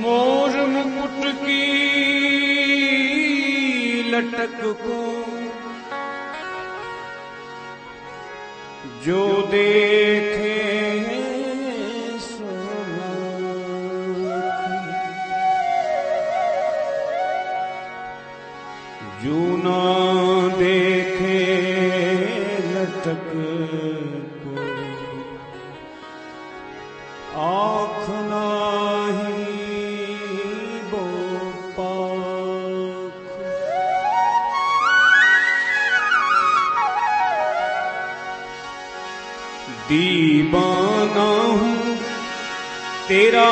मोर मुकुट की लटक को जो देखे सोना, जो ना देखे लटक को आँख नाही दीवाना हूँ तेरा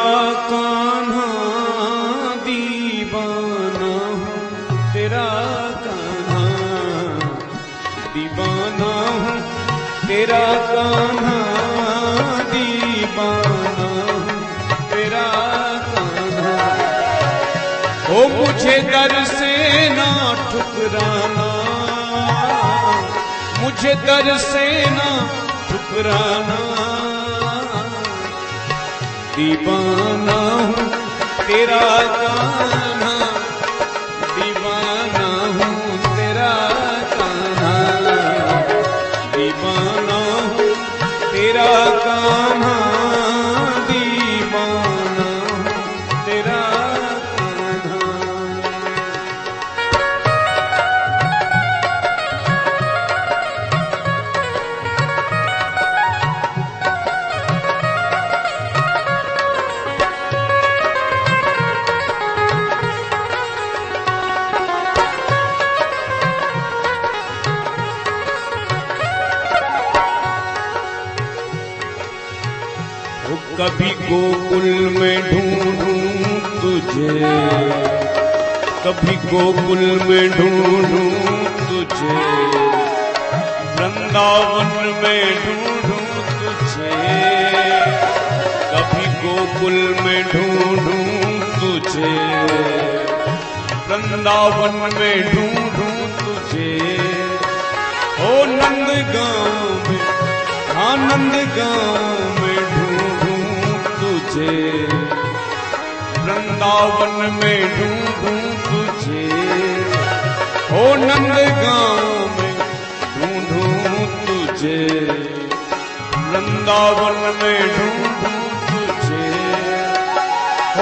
कान्हा, दीवाना हूँ तेरा कान्हा, दीवाना हूँ तेरा कान्हा, दीवाना हूँ तेरा कान्हा। ओ मुझे दर से ना ठुकराना, मुझे दर से ना ठुकराना, दीवाना हूँ तेरा कान्हा, दीवाना हूँ तेरा कान्हा, दीवाना हूँ तेरा कान्हा, दीवाना हूँ तेरा कभी गोकुल में ढूंढूं तुझे, कभी गोकुल में ढूंढूं तुझे, वृंदावन में ढूंढूं तुझे, कभी गोकुल में ढूंढूं तुझे, वृंदावन में ढूंढूं तुझे। ओ नंदगांव में, हाँ नंदगांव में तुझे, वृंदावन में ढूंढूं तुझे, ओ नंदगांव में ढूंढूं तुझे, वृंदावन में ढूंढूं तुझे।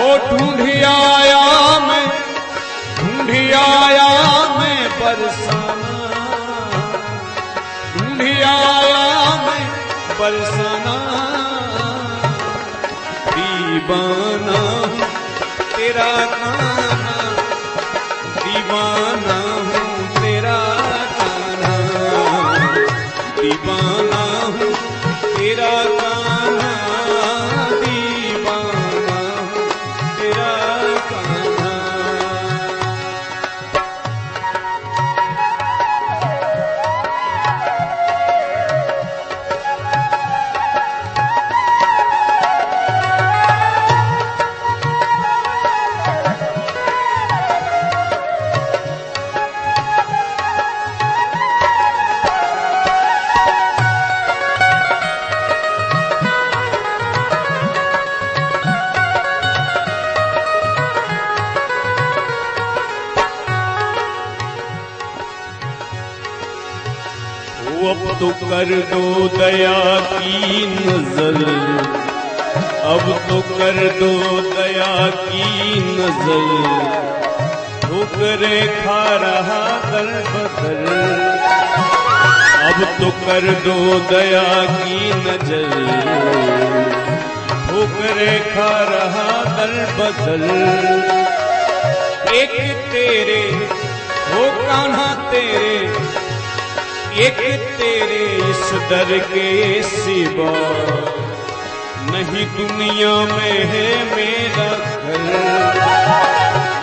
ओ ढूंढी आया मैं बरसाना, ढूंढी आया मैं बरसाना, दीवाना हूँ तेरा कान्हा, दीवाना हूँ तेरा कान्हा, दीवाना हूँ तेरा कान्हा, दीवाना हूँ तेरा कान्हा। अब तो कर दो दया की नजर, अब तो कर दो दया की नजर, ठोकरे खा रहा दर बदर, अब तो कर दो दया की नजर, ठोकरे खा रहा दर बदर। एक तेरे हो कान्हा तेरे, एक तेरे इस दर के सिवा नहीं दुनिया में है मेरा घर,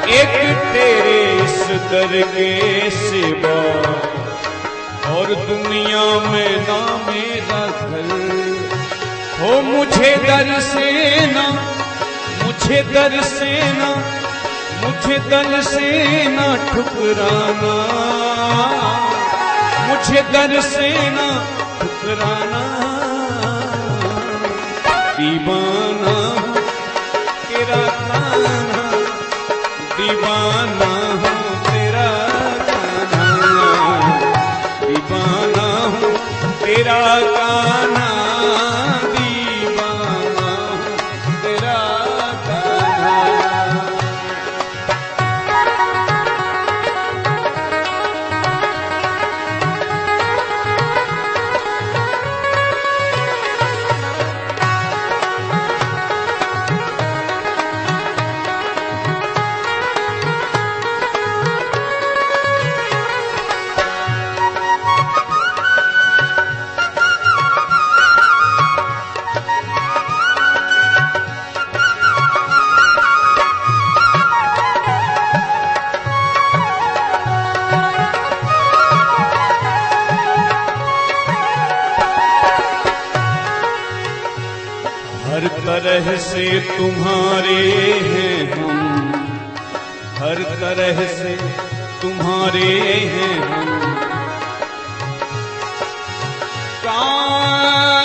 एक तेरे इस दर के सिवा और दुनिया में ना मेरा घर हो। मुझे दर से ना, मुझे दर से ना, मुझे दर से ना ठुकराना, मुझे दर से ना ठुकराना। दीवाना तेरा कान्हा, दीवाना हूँ तेरा कान्हा, दीवाना हूँ तेरा कान्हा, दीवाना हूँ तेरा कान्हा। हर तरह से तुम्हारे हैं हम, हर तरह से तुम्हारे हैं हम। कान्हा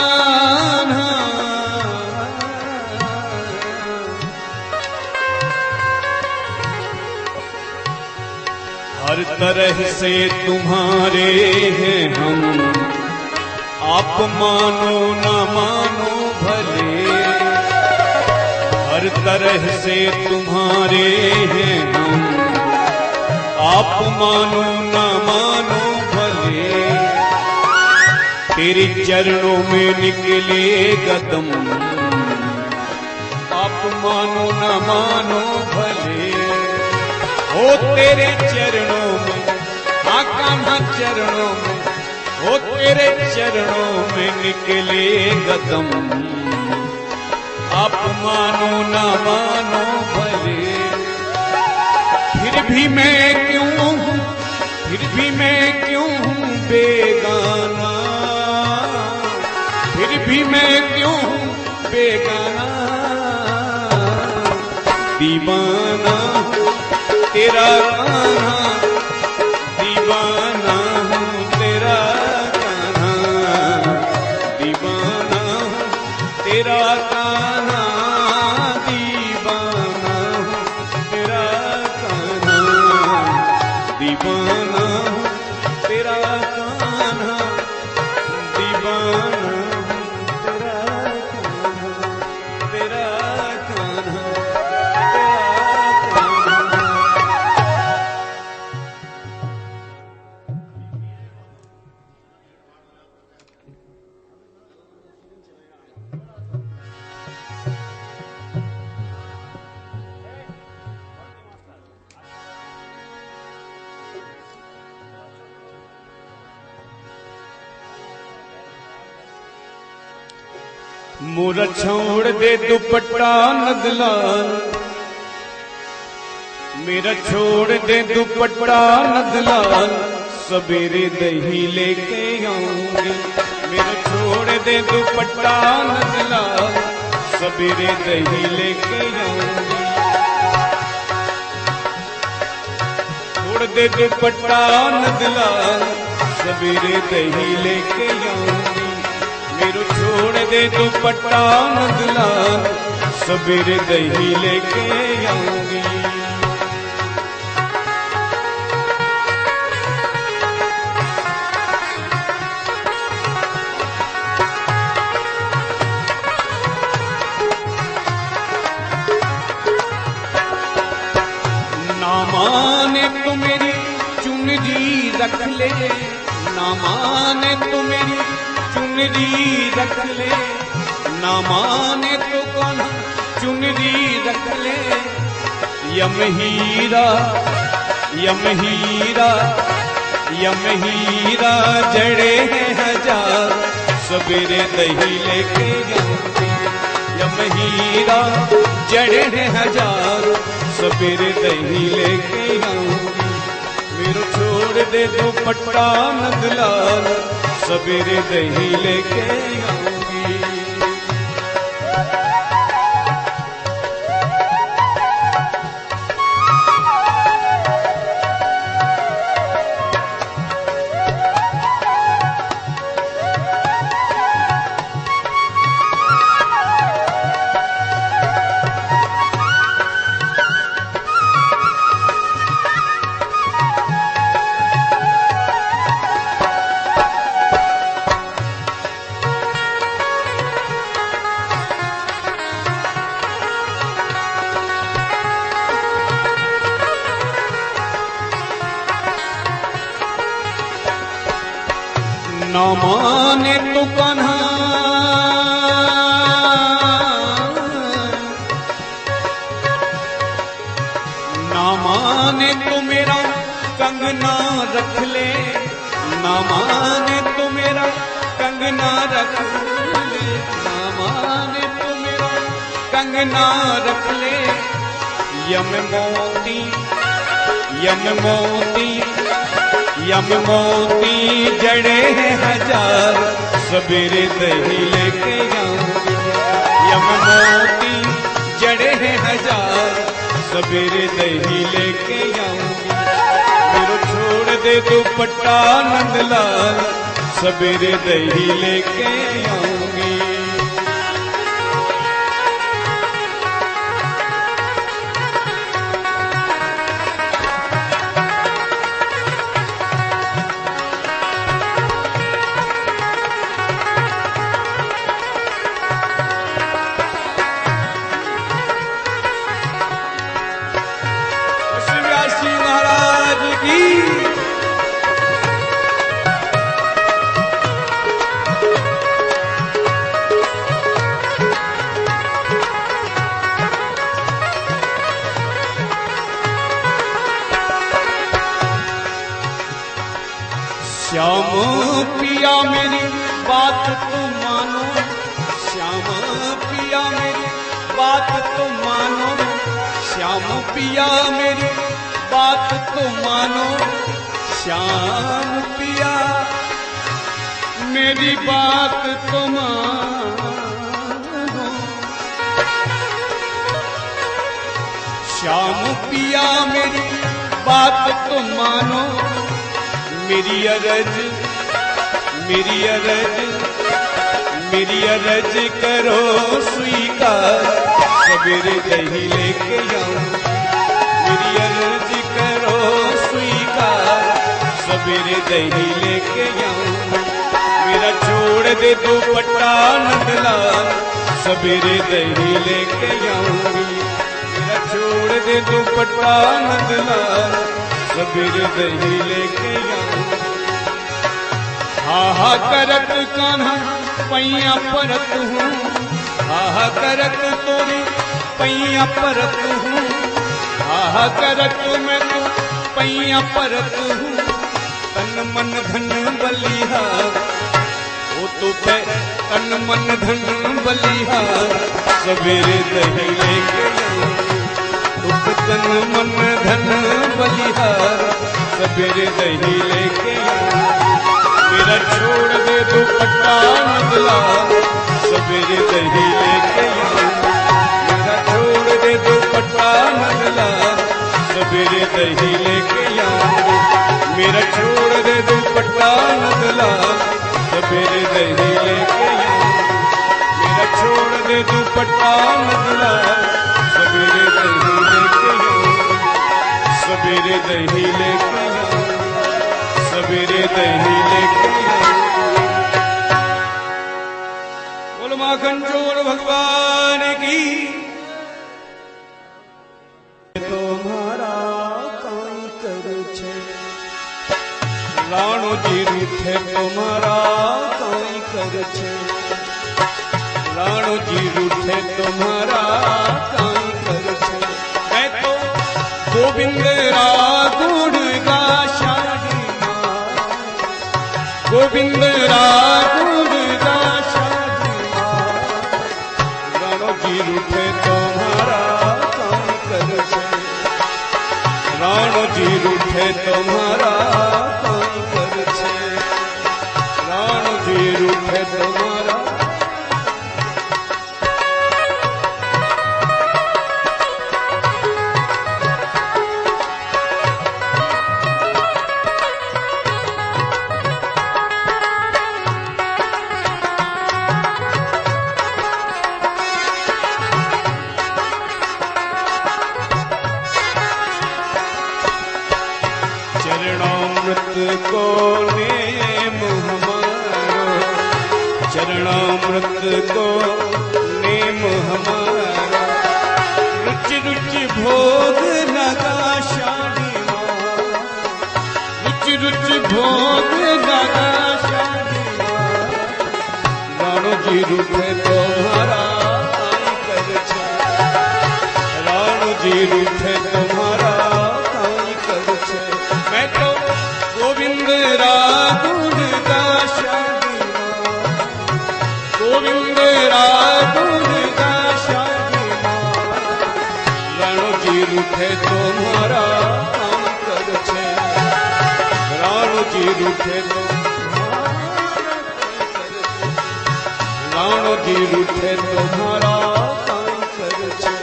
हर तरह से तुम्हारे हैं हम, आप मानो ना मानो भले। हर तरह से तुम्हारे हैं हम, आप मानो ना मानो भले। तेरे चरणों में निकले कदम, आप मानो ना मानो भले। हो तेरे चरणों में, कान्हा चरणों में, हो तेरे चरणों में निकले कदम, आप मानो ना मानो भले। फिर भी मैं क्यों हूँ, फिर भी मैं क्यों हूँ बेगाना, फिर भी मैं क्यों हूँ बेगाना। दीवाना तेरा कान्हा, दीवाना हूँ तेरा कान्हा, दीवाना हूँ तेरा कान्हा, दीवाना हूँ तेरा कान्हा, दीवाना हूँ तेरा कान्हा, दीवाना हूँ तेरा कान्हा, तेरा कान्हा, तेरा कान्हा। मोरा छोड़ दे दुपट्टा नदलाल, मेरा छोड़ दे दुपट्टा नदलाल। सवेरे दही लेके आऊंगी, मेरा छोड़ दे दुपट्टा नदलाल। सवेरे दही लेके आऊंगी, छोड़ दे दुपट्टा नदलाल। सवेरे दही लेके आऊंगी, मेरो छोड़ दे दुपट्टा नदलाल। सवेरे दही लेके आऊंगी। ना माने तो मेरी चुनरी रख ले, ना माने तो मेरी चुनरी रख ले, ना माने तो कौन चुनरी रख ले। यम हीरा, यम हीरा, यम हीरा जड़े हैं हजार। सवेरे दही लेके आऊंगी, यम हीरा जड़े हैं हजार। सवेरे दही लेके आऊंगी। मेरो छोड़ दे दुपट्टा नंदलाल, सवेरे दही लेके आऊंगी। ना माने तो कान्हा, ना माने तो मेरा कंगना रख ले, ना माने तो मेरा कंगना रख ले, ना माने तो मेरा कंगना रख ले। यम मोती, यम मोती, यम मोती जड़े हैं हजार, सवेरे दही लेके आऊंगी। यम मोती जड़े हैं हजार, सवेरे दही लेके आऊंगी। मेरो छोड़ दे दुपट्टा नंदलाल, सवेरे दही लेके आऊंगी। श्याम पिया मेरी बात तो मानो, श्याम पिया मेरी बात तो मानो, श्याम पिया मेरी बात तो मानो, श्याम पिया मेरी बात तो मानो, श्याम पिया मेरी बात तो मानो। मेरी अरज, मेरी अरज, मेरी अरज करो स्वीकार, सवेरे दही लेके आऊंगी। मेरी अरज करो स्वीकार, सवेरे दही लेके आऊंगी। मेरा छोड़ दे दुपट्टा नंदलाल, सवेरे दही लेके आऊंगी। मेरा छोड़ दे दुपट्टा नंदलाल, सवेरे दही लेके आऊंगी। आहा करत कान्हा पैया परत हूँ, आहा करत तोरी पैया परत हूँ, आहा करत मैं तो पैया परत हूँ। तन मन धन बलिहार, वो तो पे तन मन धन बलिहार, सवेरे दही लेके आऊंगी। तन मन धन बलिहार, सवेरे दही लेके आऊंगी। मेरा छोड़ दे दुपट्टा नंदलाल, सवेरे दही लेके आऊंगी। मेरा छोड़ दे दुपट्टा नंदलाल, सवेरे दही लेके आऊंगी। मेरा छोड़ दे दुपट्टा नंदलाल, सवेरे दही लेके आऊंगी। मेरा छोड़ दे दुपट्टा नंदलाल, सवेरे दही लेके आऊंगी। सवेरे दही लेके आऊंगी, सवेरे दही लेके आऊंगी। बोल माखन चोर भगवान की। तुम्हारा काई करू छे राणो जी रूठे, तुम्हारा काई करू छे राणो जी रूठे, तुम्हारा काई करू छे। मैं तो गोविंद गुण गाशा, गोविंद गुण गाशा। राणो जी रूठे, तुम्हारा काई करू छे। तुम्हारा काई कर छे राणजी रूठे तुम्हारा को नेम हमारो चरणामृत को नेम हमारा रुचि रुचि भोग लगा शादी रुचि रुचि भोग लगा शादी राणो जी रूठे तुम्हारा काई कर छे राणो जी रूठे तुम्हारा काई कर छे मैं तो गोविंद रागुन दाशा गोविंद रागुन दाशा राणो जी रूठे तुम्हारा काम कर छे राणो जी रूठे राणो जी रूठे तुम्हारा काम कर छे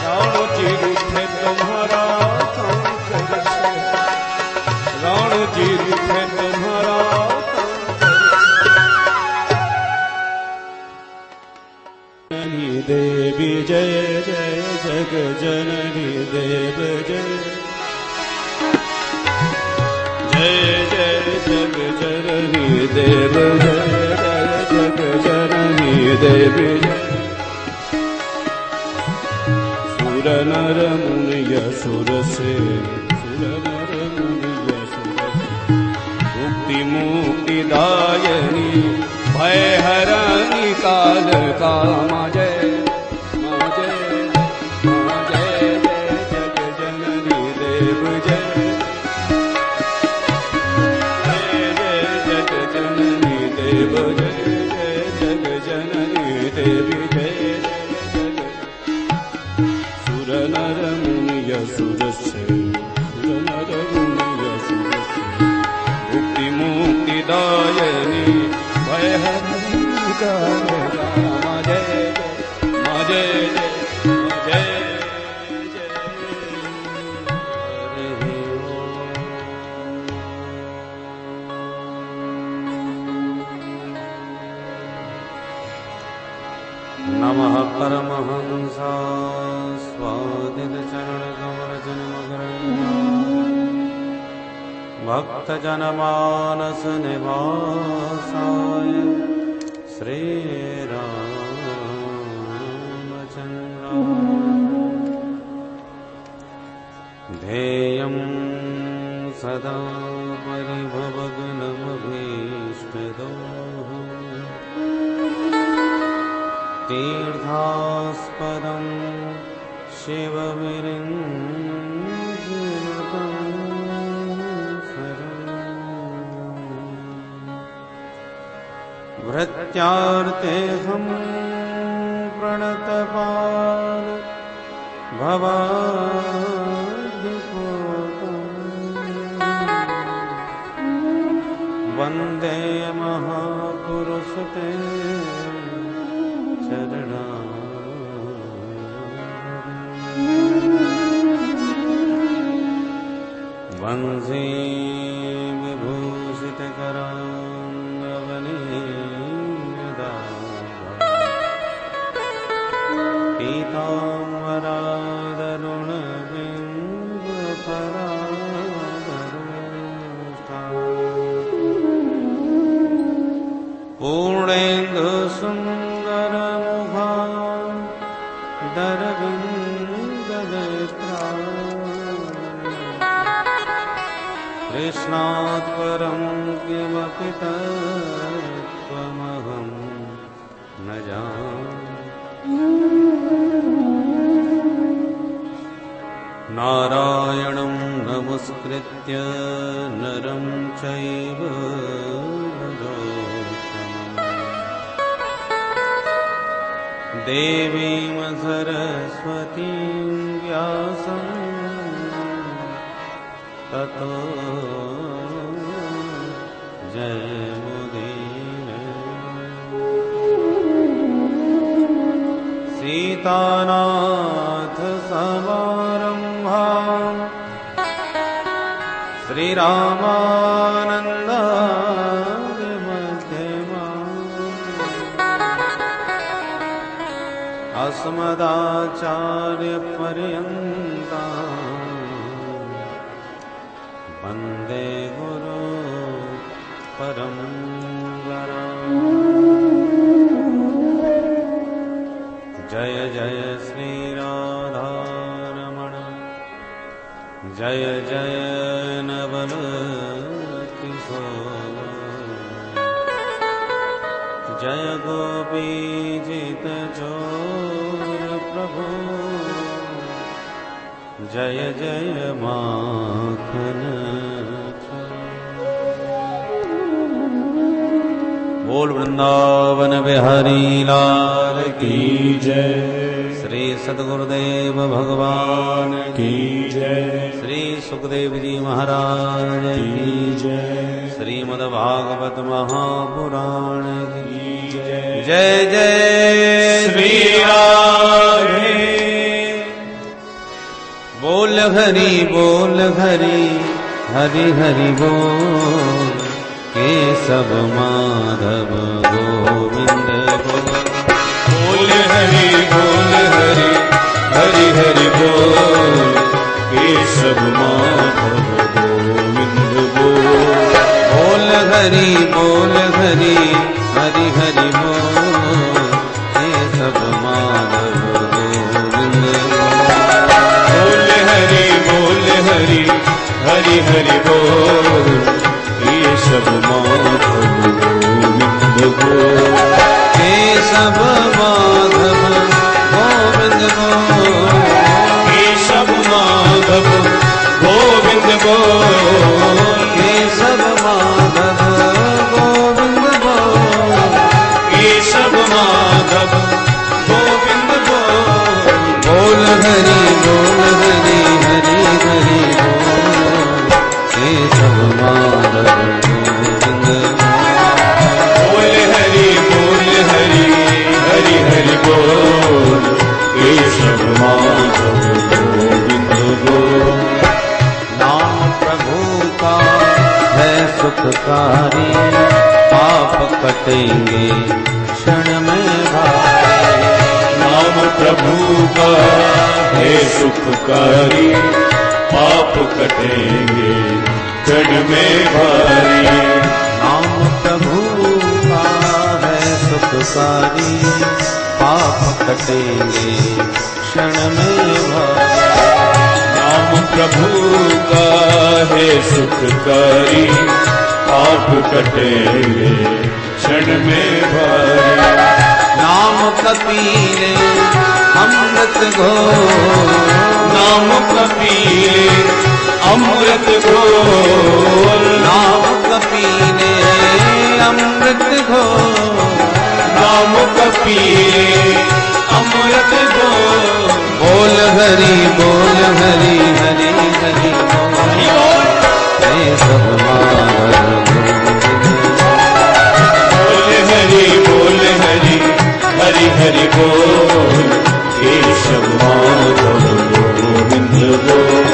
राणो जी रूठे तुम्हारा काम कर छे राणो जी रूठे तुम्हारा देवी जय जय जग जननी देव जय जय जय जग जननी देव जय जय जग जननी देवी जय सुर नर मुनि सुर से मुक्तिदायनी भय हरणी काल कामा जय जय जय जग जननी देव जय जय जग जननी देव जय जय जग जननी देवी जय सुर नर मुनि सुर से सुर नर मुनि सुर से मुक्तिदायनी भय हरणी काल कामा जय जय जय नमः परमहंसा स्वादित चरण कमल जन्मग्रहण भक्त जनमानस निवासाय श्री रामचंद्र ध्येयं सदा परिभवग्नमभीष्टदोः तीर्थास्पदं शिवविरिञ्चिनुतं भृत्यार्तेऽहं प्रणतपाल भवाद्दिपूतम् वन्दे महापुरुषते चरणा वंशी विभूषितकराङ्गवनीदा पीताम्बरादरुणबिम्बफलाधरोष्ठा पूर्णेन्दुसुन्दरमुखा दरविन्दनेत्रा कृष्णात् परं किमपि तत्त्वमहं न जाने नारायणं नमस्कृत्य नरं चैव देवीं सरस्वतीं व्यासं ततो जय मुदीन। सीतानाथ समारंभा श्री रामानंद मध्यमा अस्मदाचार्य पर्यन्ता वंदे गुरु परंपरा। जय जय श्री राधा रमण जय जय नवल किशोर जय गोपी जित चोर प्रभु जय जय माखन। बोल वृंदावन बिहारी लाल की जय। श्री सद्गुरुदेव भगवान की जय। श्री सुखदेव जी महाराज की जय। श्रीमद्भागवत महापुराण की जय। जय जय श्री राधे। बोल हरि हरि हरि बोल केशव माधव गोविंद बोल। बोल हरि हरि हरि बोल केशव माधव गोविंद बोल। बोल हरि हरि हरि बोल केशव माधव गोविंद बोल। बोल हरि हरि हरि बोल केशव माधव गोविंद बोल। केशव माधव गोविंद बोल। केशव माधव गोविंद बोल। केशव माधव गोविंद बोल। केशव माधव गोविंद बोल। बोल हरि हरि हरि बोल केशव माधव गोविंद बोल। हरि हरि हरि बोल केशव माधव गोविंद बोल। नाम प्रभु का है सुखकारी पाप कटेंगे क्षण में भाई। नाम प्रभु का है सुखकारी पाप कटेंगे क्षण में भारी। नाम प्रभु का है सुखकारी पाप कटेंगे क्षण में भारी। नाम प्रभु का है सुखकारी पाप कटेंगे क्षण में भारी। नाम कपीले अमृत घोल। नाम कपीले अमृत घोल। नाम कपीले अमृत घोल। नाम कपीले अमृत घोल। बोल हरि हरि हरि बोल केशव माधव गोविंद। बोल हरि हरि हरि बोल केशव माधव गोविंद बोल।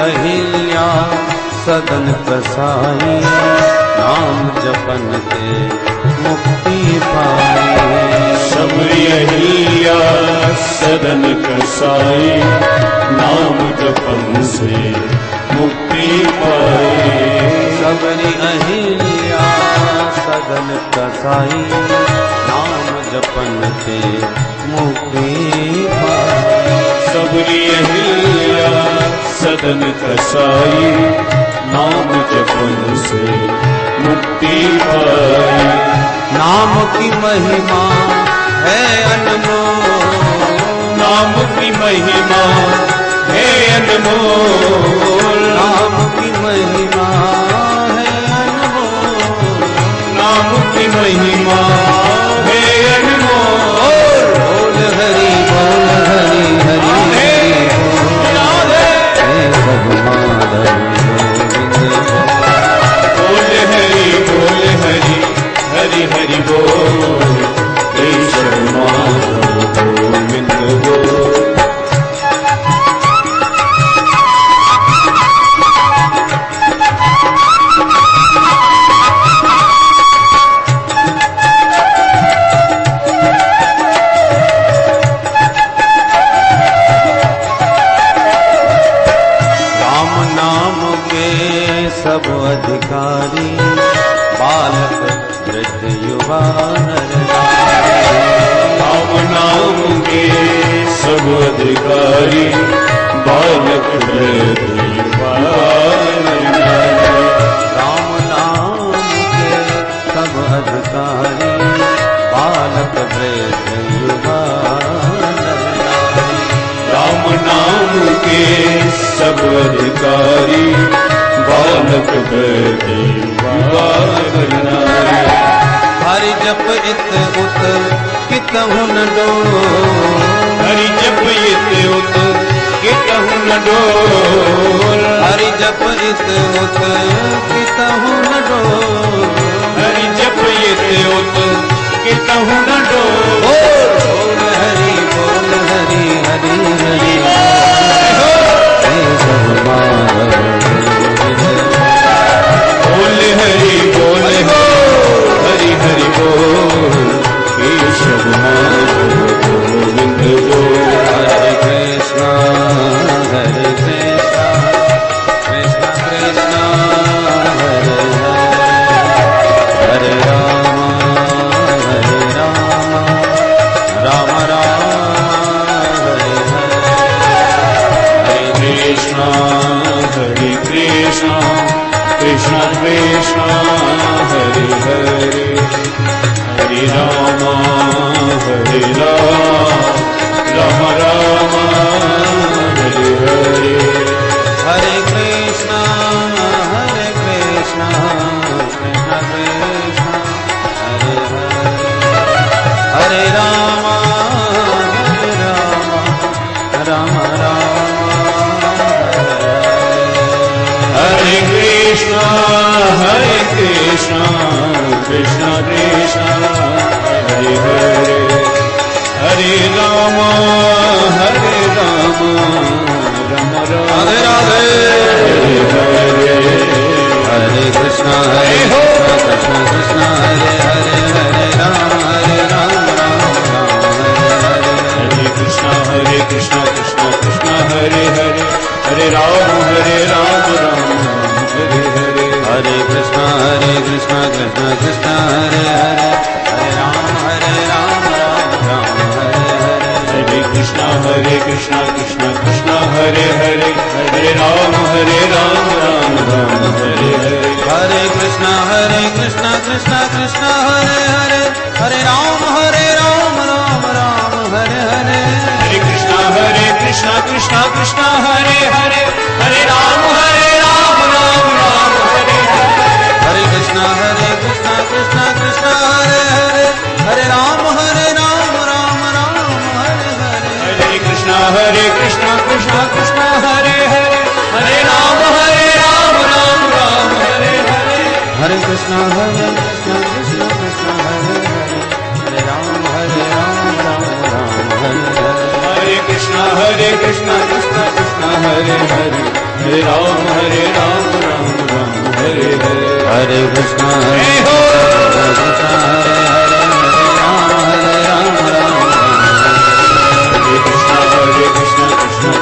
अहिल्या सदन कसाई नाम जपन के मुक्ति पाई। सबरी अहिल्या सदन कसाई नाम जपन से मुक्ति पाई। सबरी अहिल्या सदन कसाई नाम जपन से मुक्ति पाई। सबरी अहिल्या सदन कसाई नाम जपन से मुक्ति पाई। नाम की महिमा है अनमोल, नाम की महिमा है अनमोल, नाम की महिमा है अनमोल, नाम की महिमा है अनमोल। बोल हरि बोल हरि हरि राधे हे सब माधव गोविंद हरि हरि बोल, केशव माधव गोविंद बोल। राम नाम के सब अधिकारी, बालक वृद्ध युवा नर नारी। राम नाम के सब अधिकारी, बालक वृद्ध युवा नर नारी। राम नाम के सब अधिकारी, बालक वृद्ध युवा नर नारी। राम नाम के सब अधिकारी, बालक वृद्ध युवा नर नारी। हरि जप इत उत कितहु न डोलो, हरि जप इत उत कितहु न डोल, हरि जप इत उत कितहु न डोलो। हरि जप इत उत कितहु न डोल। बोल हरि हरि हरि हे सब माधव बोल हरि हरि हरि बोल, केशव माधव गोविंद बोल। हरे कृष्णा कृष्णा कृष्णा कृष्णा हरे हरे, हरे राम राम राम हरे हरे। हरे कृष्णा कृष्णा कृष्णा हरे हरे, हरे राम राम राम हरे हरे। हरे कृष्णा कृष्णा कृष्णा हरे हरे, हरे राम राम राम हरे कृष्णा कृष्णा कृष्णा हरे हरे, हरे राम राम राम राधे राधे। हरे हरे। हरे कृष्णा कृष्णा कृष्णा हरे हरे, हरे राम राम राम हरे हरे। हरे कृष्णा कृष्णा कृष्णा हरे हरे, हरे राम राम हरे हरे। हरे कृष्णा कृष्णा कृष्णा हरे हरे, हरे राम राम राम हरे हरे। हरे कृष्णा कृष्णा कृष्णा हरे हरे, हरे राम राम राम हरे हरे। हरे कृष्णा कृष्णा कृष्णा हरे हरे, हरे राम राम राम हरे हरे। हरे कृष्णा कृष्णा कृष्णा हरे हरे, हरे राम राम हरे हरे। हरे कृष्णा कृष्णा कृष्णा हरे हरे, हरे राम राम हरे हरे। हरे कृष्णा कृष्णा हरे हरे, हरे राम राम हरे हरे। हरे कृष्णा कृष्णा कृष्णा हरे हरे, हरे राम राम हरे हरे। हरे कृष्णा कृष्णा कृष्णा हरे हरे, हरे राम राम हरे हरे। हरे कृष्णा जय हो।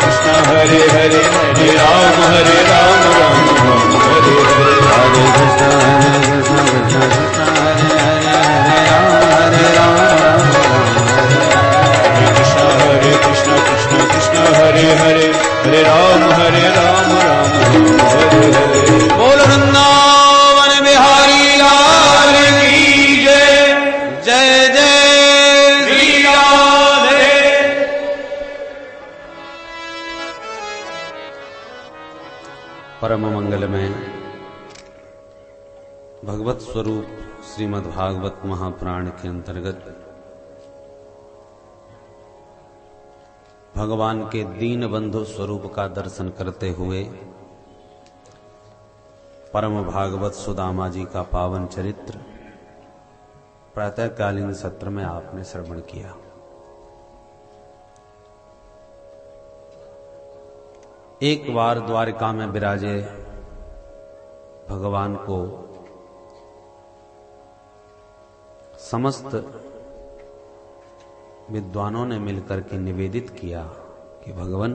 कृष्णा हरे हरे, हरे राम हरे कृष्णा कृष्णा हरे हरे, हरे राम राम हरे हरे। हरे कृष्णा कृष्णा कृष्णा हरे हरे, हरे राम हरे कृष्णा कृष्णा हरे हरे, हरे राम राम हरे हरे। बोल वृंदावन बिहारी भगवत स्वरूप श्रीमद् भागवत महापुराण के अंतर्गत भगवान के दीन बंधु स्वरूप का दर्शन करते हुए परम भागवत सुदामा जी का पावन चरित्र प्रातःकालीन सत्र में आपने श्रवण किया। एक बार द्वारिका में विराजे भगवान को समस्त विद्वानों ने मिलकर के निवेदित किया कि भगवान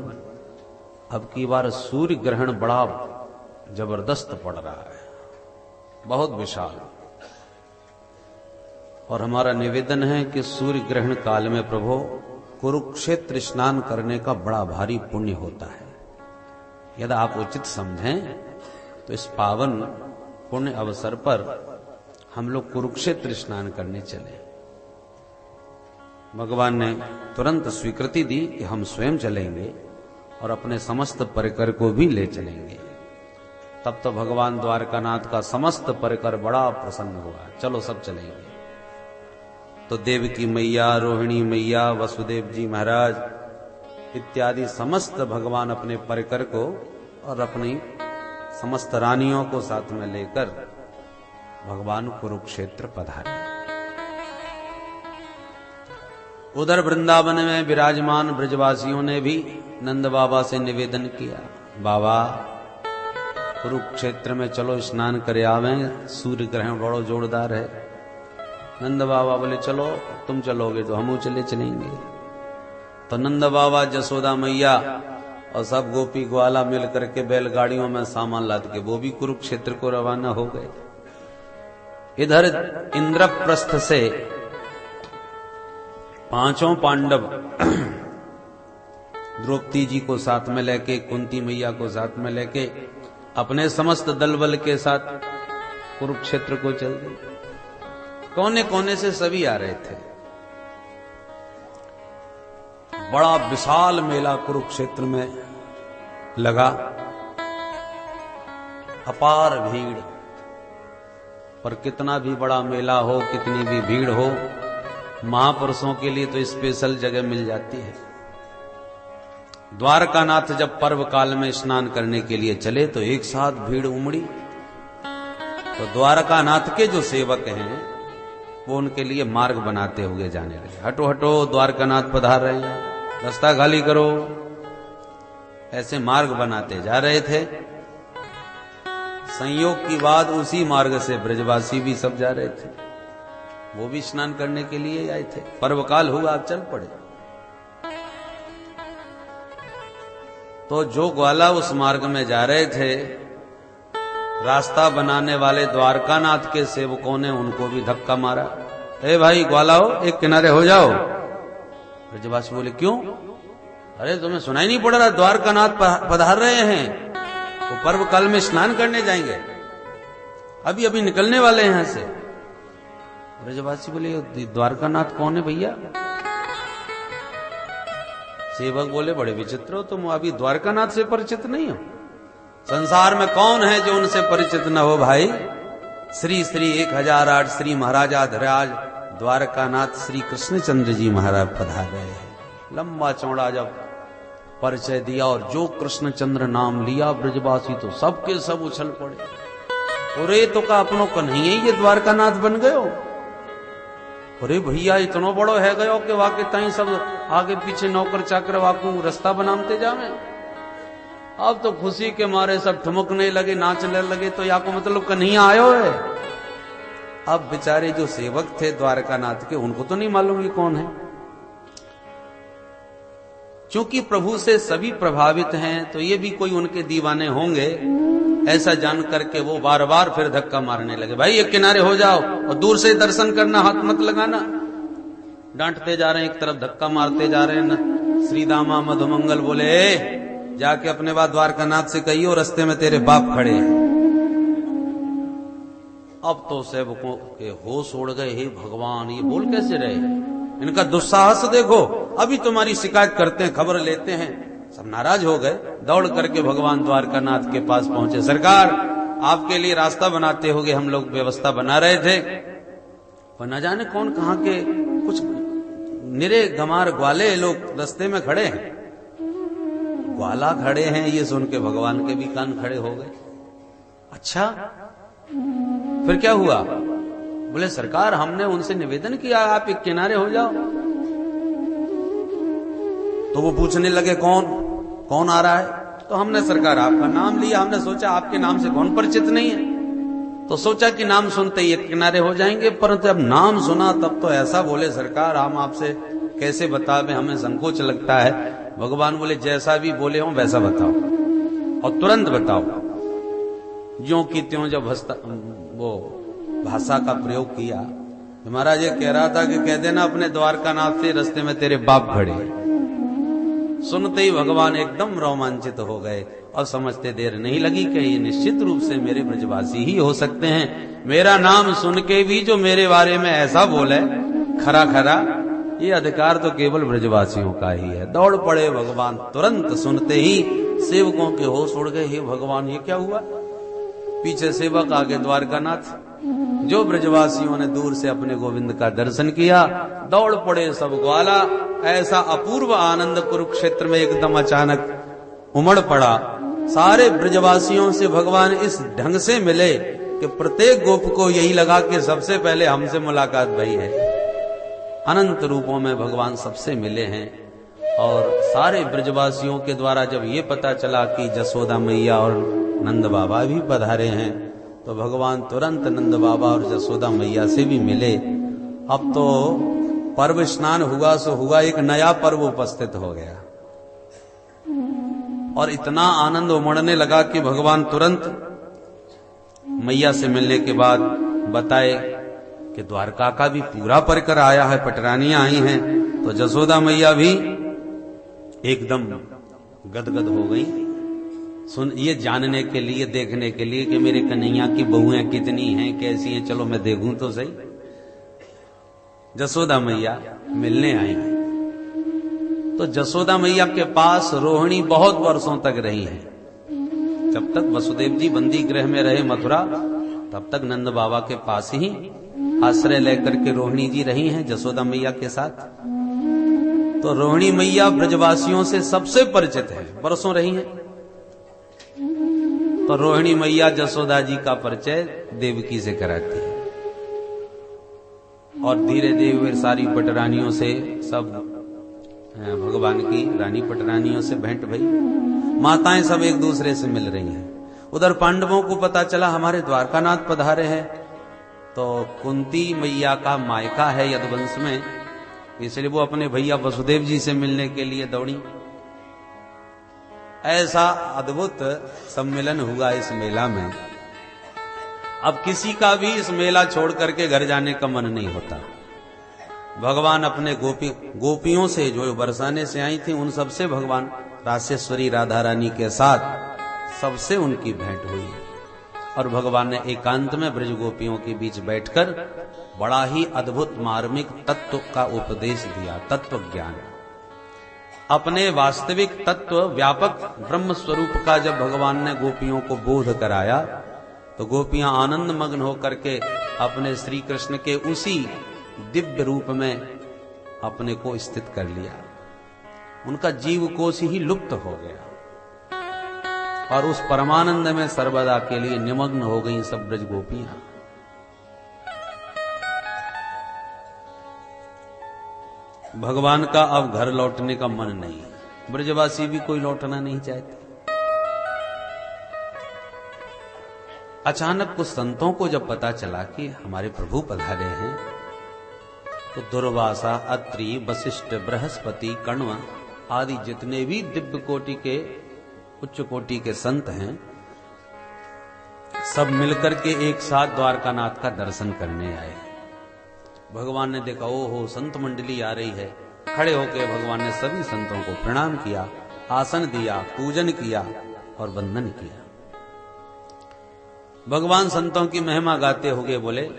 अब की बार सूर्य ग्रहण बड़ा जबरदस्त पड़ रहा है, बहुत विशाल, और हमारा निवेदन है कि सूर्य ग्रहण काल में प्रभु कुरुक्षेत्र स्नान करने का बड़ा भारी पुण्य होता है। यदि आप उचित समझें तो इस पावन पुण्य अवसर पर हम लोग कुरुक्षेत्र स्नान करने चले। भगवान ने तुरंत स्वीकृति दी कि हम स्वयं चलेंगे और अपने समस्त परिकर को भी ले चलेंगे। तब तो भगवान द्वारकानाथ का समस्त परिकर बड़ा प्रसन्न हुआ, चलो सब चलेंगे। तो देवकी मैया, रोहिणी मैया, वसुदेव जी महाराज इत्यादि समस्त भगवान अपने परिकर को और अपनी समस्त रानियों को साथ में लेकर भगवान कुरुक्षेत्र पधारे। उधर वृंदावन में विराजमान ब्रजवासियों ने भी नंद बाबा से निवेदन किया, बाबा कुरुक्षेत्र में चलो स्नान करे आवें, सूर्य ग्रहण बड़ो जोरदार है। नंद बाबा बोले चलो, तुम चलोगे तो हम चलेंगे। तो नंद बाबा, जसोदा मैया और सब गोपी ग्वाला मिल करके बैलगाड़ियों में सामान लाद के वो भी कुरुक्षेत्र को रवाना हो गए। इधर इंद्रप्रस्थ से पांचों पांडव द्रौपदी जी को साथ में लेके, कुंती मैया को साथ में लेके अपने समस्त दल बल के साथ कुरुक्षेत्र को चल गए। कोने कोने से सभी आ रहे थे। बड़ा विशाल मेला कुरुक्षेत्र में लगा, अपार भीड़। पर कितना भी बड़ा मेला हो, कितनी भी भीड़ हो, महापुरुषों के लिए तो स्पेशल जगह मिल जाती है। द्वारकानाथ जब पर्व काल में स्नान करने के लिए चले तो एक साथ भीड़ उमड़ी। तो द्वारकानाथ के जो सेवक हैं वो उनके लिए मार्ग बनाते हुए जाने लगे, हटो हटो द्वारकानाथ पधार रहे हैं, रास्ता खाली करो। ऐसे मार्ग बनाते जा रहे थे। संयोग की बात उसी मार्ग से ब्रजवासी भी सब जा रहे थे, वो भी स्नान करने के लिए आए थे। पर्वकाल हुआ, आप चल पड़े। तो जो ग्वाला उस मार्ग में जा रहे थे, रास्ता बनाने वाले द्वारकानाथ के सेवकों ने उनको भी धक्का मारा, ए भाई ग्वालाओ एक किनारे हो जाओ। ब्रजवासी बोले क्यों? अरे तुम्हें सुनाई नहीं पड़ रहा द्वारकानाथ पधार रहे हैं, वो पर्व काल में स्नान करने जाएंगे, अभी अभी निकलने वाले हैं यहां से। ब्रजवासी बोले द्वारकानाथ कौन है भैया? सेवक बोले बड़े विचित्र हो तुम, अभी द्वारकानाथ से परिचित नहीं हो? संसार में कौन है जो उनसे परिचित न हो भाई। श्री श्री 1008 श्री महाराजाधिराज द्वारकानाथ श्री कृष्णचंद्र जी महाराज पधार रहे हैं। लंबा चौड़ा जब परिचय दिया और जो कृष्णचंद्र नाम लिया, ब्रजवासी तो सबके सब उछल पड़े। अरे तो का अपनों कन्हैया ये द्वारकानाथ बन गयो? अरे भैया इतनो बड़ो है गयो कि वाके ताई सब आगे पीछे नौकर चाकर वाकू रास्ता बनाते जावे। अब तो खुशी के मारे सब ठुमकने लगे, नाचने लगे। तो या को मतलब कन्हैया आयो है। अब बेचारे जो सेवक थे द्वारकानाथ के, उनको तो नहीं मालूम ये कौन है। क्योंकि प्रभु से सभी प्रभावित हैं तो ये भी कोई उनके दीवाने होंगे, ऐसा जान करके वो बार बार फिर धक्का मारने लगे, भाई एक किनारे हो जाओ और दूर से दर्शन करना, हाथ मत लगाना। डांटते जा रहे हैं, एक तरफ धक्का मारते जा रहे हैं न। श्री दामा मधुमंगल बोले जाके अपने बात द्वारकानाथ से कहियो रास्ते में तेरे बाप खड़े हैं। अब तो सेवकों के होश उड़ गए, हे भगवान ये बोल कैसे रहे, इनका दुस्साहस देखो, अभी तुम्हारी शिकायत करते हैं, खबर लेते हैं। सब नाराज हो गए, दौड़ करके भगवान द्वारकानाथ के पास पहुंचे। सरकार आपके लिए रास्ता बनाते होगे हम लोग व्यवस्था बना रहे थे, पर न जाने कौन कहां के कुछ निरे गमार ग्वाले लोग रास्ते में खड़े हैं। ग्वाला खड़े हैं ये सुन के भगवान के भी कान खड़े हो गए। अच्छा, फिर क्या हुआ? बोले सरकार, हमने उनसे निवेदन किया आप एक किनारे हो जाओ। तो वो पूछने लगे कौन आ रहा है? तो हमने सरकार आपका नाम लिया, हमने सोचा आपके नाम से कौन परिचित नहीं है, तो सोचा कि नाम सुनते ही एक किनारे हो जाएंगे, परंतु जब नाम सुना तब तो ऐसा बोले सरकार हम आपसे कैसे बतावे, हमें संकोच लगता है। भगवान बोले जैसा भी बोले हो वैसा बताओ और तुरंत बताओ। ज्यों की त्यों जब वो भाषा का प्रयोग किया, महाराज ये कह रहा था कि कह देना अपने द्वारकानाथ से रास्ते में तेरे बाप खड़े। सुनते ही भगवान एकदम रोमांचित हो गए और समझते देर नहीं लगी कि ये निश्चित रूप से मेरे ब्रजवासी ही हो सकते हैं। मेरा नाम सुन के भी जो मेरे बारे में ऐसा बोले खरा खरा, ये अधिकार तो केवल ब्रजवासियों का ही है। दौड़ पड़े भगवान, तुरंत सुनते ही सेवकों के होश उड़ गए। हे भगवान ये क्या हुआ? पीछे सेवक, आगे द्वारकानाथ। जो ब्रजवासियों ने दूर से अपने गोविंद का दर्शन किया, दौड़ पड़े सब ग्वाला। ऐसा अपूर्व आनंद कुरुक्षेत्र में एकदम अचानक उमड़ पड़ा। सारे ब्रजवासियों से भगवान इस ढंग से मिले कि प्रत्येक गोप को यही लगा कि सबसे पहले हमसे मुलाकात भई है। अनंत रूपों में भगवान सबसे मिले हैं। और सारे ब्रजवासियों के द्वारा जब ये पता चला कि जसोदा मैया और नंद बाबा भी पधारे हैं, तो भगवान तुरंत नंद बाबा और जसोदा मैया से भी मिले। अब तो पर्व स्नान हुआ सो हुआ, एक नया पर्व उपस्थित हो गया और इतना आनंद उमड़ने लगा कि भगवान तुरंत मैया से मिलने के बाद बताए कि द्वारका का भी पूरा परिकर आया है, पटरानियां आई हैं। तो जसोदा मैया भी एकदम गदगद हो गई, सुन ये जानने के लिए, देखने के लिए कि मेरे कन्हैया की बहुएं कितनी हैं, कैसी हैं, चलो मैं देखूं तो सही। जसोदा मैया मिलने आई। तो जसोदा मैया के पास रोहिणी बहुत वर्षों तक रही है। जब तक वसुदेव जी बंदी गृह में रहे मथुरा, तब तक नंद बाबा के पास ही आश्रय लेकर के रोहिणी जी रही हैं जसोदा मैया के साथ। तो रोहिणी मैया ब्रजवासियों से सबसे परिचित है, वर्षों रही हैं। तो रोहिणी मैया जसोदा जी का परिचय देवकी से कराती है और धीरे धीरे सारी पटरानियों से, सब भगवान की रानी पटरानियों से भेंट भई। माताएं सब एक दूसरे से मिल रही हैं। उधर पांडवों को पता चला हमारे द्वारकानाथ पधारे हैं। तो कुंती मैया का मायका है यदुवंश में, इसलिए वो अपने भैया वसुदेव जी से मिलने के लिए दौड़ी। ऐसा अद्भुत सम्मेलन हुआ इस मेला में। अब किसी का भी इस मेला छोड़ करके घर जाने का मन नहीं होता। भगवान अपने गोपियों से जो बरसाने से आई थी, उन सबसे भगवान रासेश्वरी राधा रानी के साथ सबसे उनकी भेंट हुई और भगवान ने एकांत में ब्रज गोपियों के बीच बैठकर बड़ा ही अद्भुत मार्मिक तत्व का उपदेश दिया। तत्व ज्ञान, अपने वास्तविक तत्व व्यापक ब्रह्म स्वरूप का जब भगवान ने गोपियों को बोध कराया, तो गोपियां आनंद मग्न होकर के अपने श्री कृष्ण के उसी दिव्य रूप में अपने को स्थित कर लिया। उनका जीव कोश ही लुप्त हो गया और उस परमानंद में सर्वदा के लिए निमग्न हो गई सब ब्रज गोपियां। भगवान का अब घर लौटने का मन नहीं, ब्रजवासी भी कोई लौटना नहीं चाहते। अचानक कुछ संतों को जब पता चला कि हमारे प्रभु पधारे हैं, तो दुर्वासा, अत्रि, वशिष्ठ, बृहस्पति, कण्व आदि जितने भी दिव्य कोटि के, उच्च कोटि के संत हैं, सब मिलकर के एक साथ द्वारकानाथ का दर्शन करने आए। भगवान ने देखा ओहो संत मंडली आ रही है। खड़े होकर भगवान ने सभी संतों को प्रणाम किया, आसन दिया, पूजन किया और वंदन किया। भगवान संतों की महिमा गाते हुए बोले,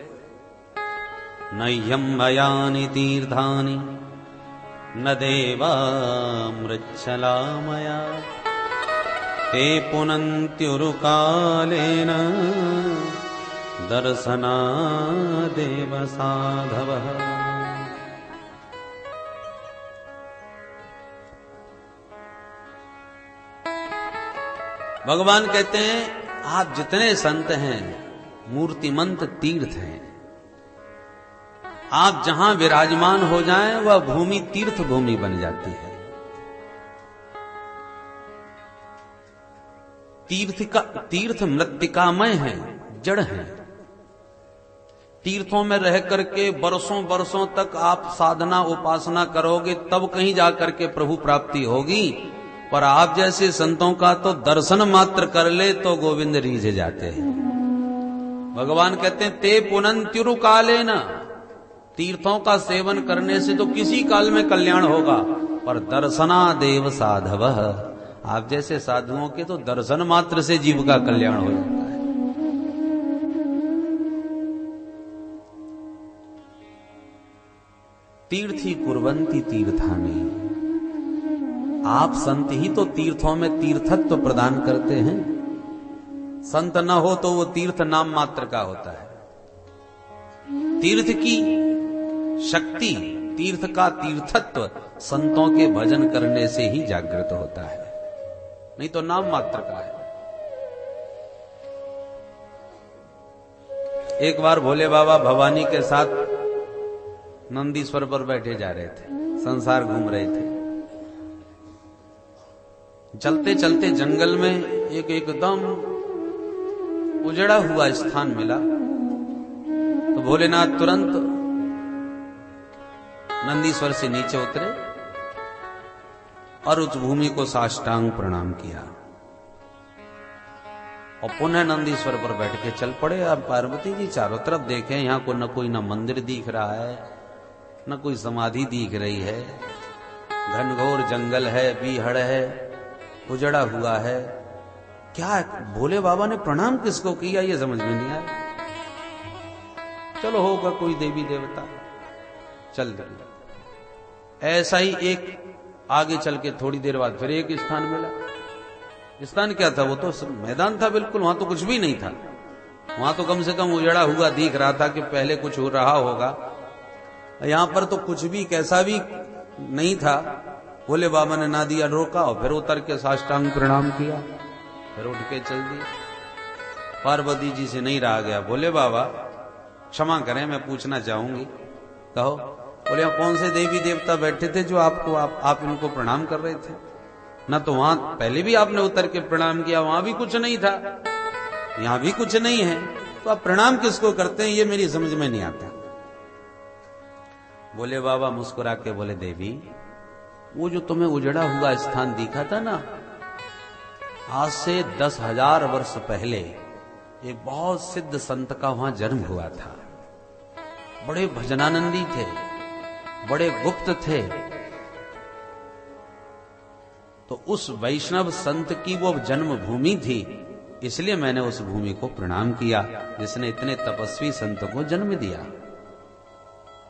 नह्यं मयानि तीर्थानि न देवा मृच्छला मया ते पुनन्त्युरुकालेन दर्शनादेव साधवः। भगवान कहते हैं आप जितने संत हैं मूर्तिमंत तीर्थ हैं। आप जहां विराजमान हो जाएं वह भूमि तीर्थ भूमि बन जाती है। तीर्थ मृत्तिकामय है, जड़ है। तीर्थों में रह करके बरसों बरसों तक आप साधना उपासना करोगे तब कहीं जाकर के प्रभु प्राप्ति होगी। पर आप जैसे संतों का तो दर्शन मात्र कर ले तो गोविंद रीझ जाते हैं। भगवान कहते हैं ते पुनन्त्युरु कालेन, तीर्थों का सेवन करने से तो किसी काल में कल्याण होगा, पर दर्शना देव साधवः, आप जैसे साधुओं के तो दर्शन मात्र से जीव का कल्याण हो जाता है। तीर्थी कुर्वन्ति तीर्थानि, आप संत ही तो तीर्थों में तीर्थत्व प्रदान करते हैं। संत न हो तो वो तीर्थ नाम मात्र का होता है। तीर्थ की शक्ति, तीर्थ का तीर्थत्व संतों के भजन करने से ही जागृत होता है, नहीं तो नाम मात्र का है। एक बार भोले बाबा भवानी के साथ नंदीश्वर पर बैठे जा रहे थे, संसार घूम रहे थे। चलते चलते जंगल में एक एकदम उजड़ा हुआ स्थान मिला तो भोलेनाथ तुरंत नंदीश्वर से नीचे उतरे और उस भूमि को साष्टांग प्रणाम किया और पुनः नंदीश्वर पर बैठ के चल पड़े। अब पार्वती जी चारों तरफ देखें, यहां को न कोई न मंदिर दिख रहा है न कोई समाधि दिख रही है, घनघोर जंगल है, बीहड़ है, उजड़ा हुआ है। क्या भोले बाबा ने प्रणाम किसको किया ये समझ में नहीं आया। चलो होगा कोई देवी देवता, चल दिया। ऐसा ही एक आगे चल के थोड़ी देर बाद फिर एक स्थान मिला। स्थान क्या था? वो तो मैदान था बिल्कुल, वहां तो कुछ भी नहीं था। वहां तो कम से कम उजड़ा हुआ दिख रहा था कि पहले कुछ हो रहा होगा। यहां पर तो कुछ भी कैसा भी नहीं था। भोले बाबा ने ना दिया रोका और फिर उतर के साष्टांग प्रणाम किया, फिर उठ के चल दिया। पार्वती जी से नहीं रहा गया। भोले बाबा क्षमा करें, मैं पूछना चाहूंगी, कहो। बोले कौन से देवी देवता बैठे थे जो आप इनको प्रणाम कर रहे थे? ना तो वहां पहले भी आपने उतर के प्रणाम किया, वहां भी कुछ नहीं था, यहां भी कुछ नहीं है, तो आप प्रणाम किसको करते हैं ये मेरी समझ में नहीं आता। भोले बाबा मुस्कुरा के बोले, देवी वो जो तुम्हें उजड़ा हुआ स्थान दिखा था ना, आज से 10,000 वर्ष पहले एक बहुत सिद्ध संत का वहां जन्म हुआ था। बड़े भजनानंदी थे, बड़े गुप्त थे। तो उस वैष्णव संत की वो जन्म भूमि थी, इसलिए मैंने उस भूमि को प्रणाम किया जिसने इतने तपस्वी संत को जन्म दिया,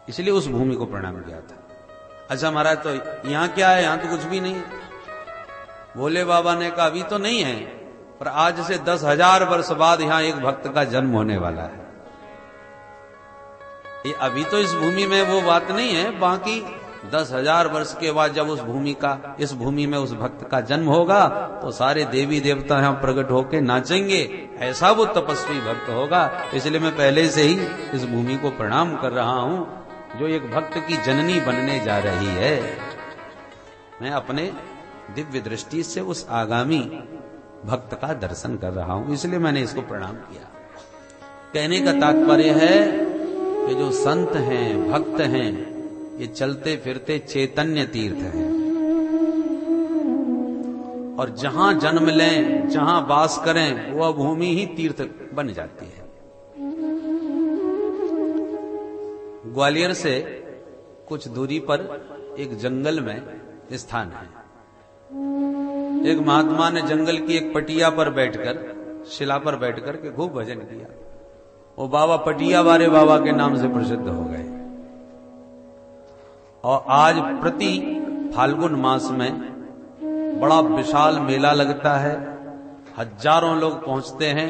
इसलिए उस भूमि को प्रणाम किया था। अच्छा महाराज, तो यहां क्या है? यहां तो कुछ भी नहीं है। भोले बाबा ने कहा अभी तो नहीं है, पर आज से 10,000 वर्ष बाद यहां एक भक्त का जन्म होने वाला है। ये अभी तो इस भूमि में वो बात नहीं है, बाकी 10,000 वर्ष के बाद जब इस भूमि में उस भक्त का जन्म होगा तो सारे देवी देवता यहां प्रकट होकर नाचेंगे। ऐसा वो तपस्वी भक्त होगा। इसलिए मैं पहले से ही इस भूमि को प्रणाम कर रहा हूं जो एक भक्त की जननी बनने जा रही है। मैं अपने दिव्य दृष्टि से उस आगामी भक्त का दर्शन कर रहा हूं, इसलिए मैंने इसको प्रणाम किया। कहने का तात्पर्य है कि जो संत हैं, भक्त हैं, ये चलते फिरते चैतन्य तीर्थ हैं, और जहां जन्म लें, जहां वास करें, वह भूमि ही तीर्थ बन जाती है। ग्वालियर से कुछ दूरी पर एक जंगल में स्थान है। एक महात्मा ने जंगल की एक पटिया पर बैठकर, शिला पर बैठकर के खूब भजन किया। वो बाबा पटिया वाले बाबा के नाम से प्रसिद्ध हो गए। और आज प्रति फाल्गुन मास में बड़ा विशाल मेला लगता है हजारों लोग पहुंचते हैं,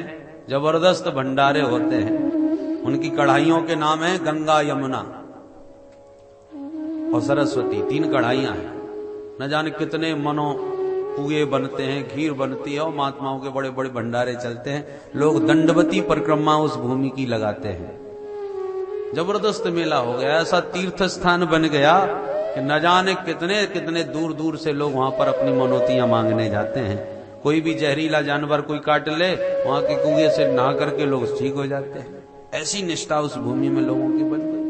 जबरदस्त भंडारे होते हैं। उनकी कढ़ाइयों के नाम है गंगा, यमुना और सरस्वती। 3 कढ़ाइयां हैं। न जाने कितने मनो पुए बनते हैं, खीर बनती है और महात्माओं के बड़े बड़े भंडारे चलते हैं। लोग दंडवती परिक्रमा उस भूमि की लगाते हैं। जबरदस्त मेला हो गया। ऐसा तीर्थ स्थान बन गया कि न जाने कितने कितने दूर दूर से लोग वहां पर अपनी मनौतियां मांगने जाते हैं। कोई भी जहरीला जानवर कोई काट ले, वहां के कुएं से नहा करके लोग ठीक हो जाते हैं। ऐसी निष्ठा उस भूमि में लोगों की बन गई।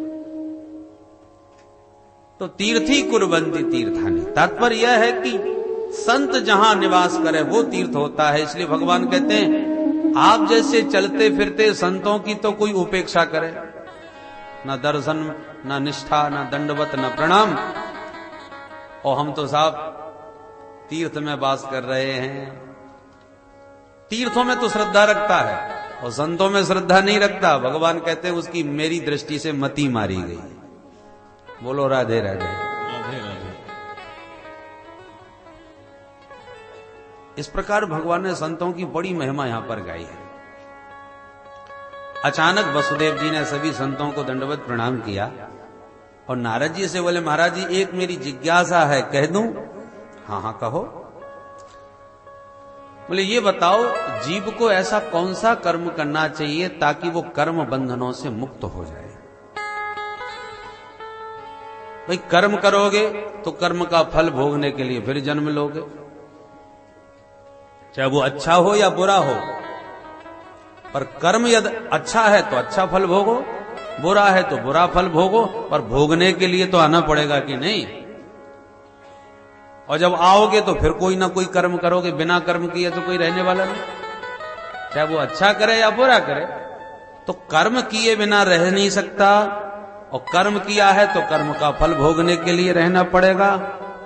तो तीर्थी कुर्वन्ति तीर्थानि। तात्पर्य यह है कि संत जहां निवास करे वो तीर्थ होता है। इसलिए भगवान कहते हैं आप जैसे चलते फिरते संतों की तो कोई उपेक्षा करे, न दर्शन, न निष्ठा, न दंडवत, न प्रणाम। और हम तो साहब तीर्थ में वास कर रहे हैं। तीर्थों में तो श्रद्धा रखता है और संतों में श्रद्धा नहीं रखता। भगवान कहते हैं उसकी मेरी दृष्टि से मति मारी गई। बोलो राधे राधे। राधे राधे। इस प्रकार भगवान ने संतों की बड़ी महिमा यहां पर गाई है। अचानक वसुदेव जी ने सभी संतों को दंडवत प्रणाम किया और नारद जी से बोले, महाराज जी एक मेरी जिज्ञासा है, कह दूं? हाँ हाँ कहो। बोले ये बताओ जीव को ऐसा कौन सा कर्म करना चाहिए ताकि वो कर्म बंधनों से मुक्त हो जाए? भाई कर्म करोगे तो कर्म का फल भोगने के लिए फिर जन्म लोगे, चाहे वो अच्छा हो या बुरा हो। पर कर्म यदि अच्छा है तो अच्छा फल भोगो, बुरा है तो बुरा फल भोगो, पर भोगने के लिए तो आना पड़ेगा कि नहीं। और जब आओगे तो फिर कोई ना कोई कर्म करोगे। बिना कर्म किए तो कोई रहने वाला नहीं, चाहे वो अच्छा करे या बुरा करे। तो कर्म किए बिना रह नहीं सकता, और कर्म किया है तो कर्म का फल भोगने के लिए रहना पड़ेगा।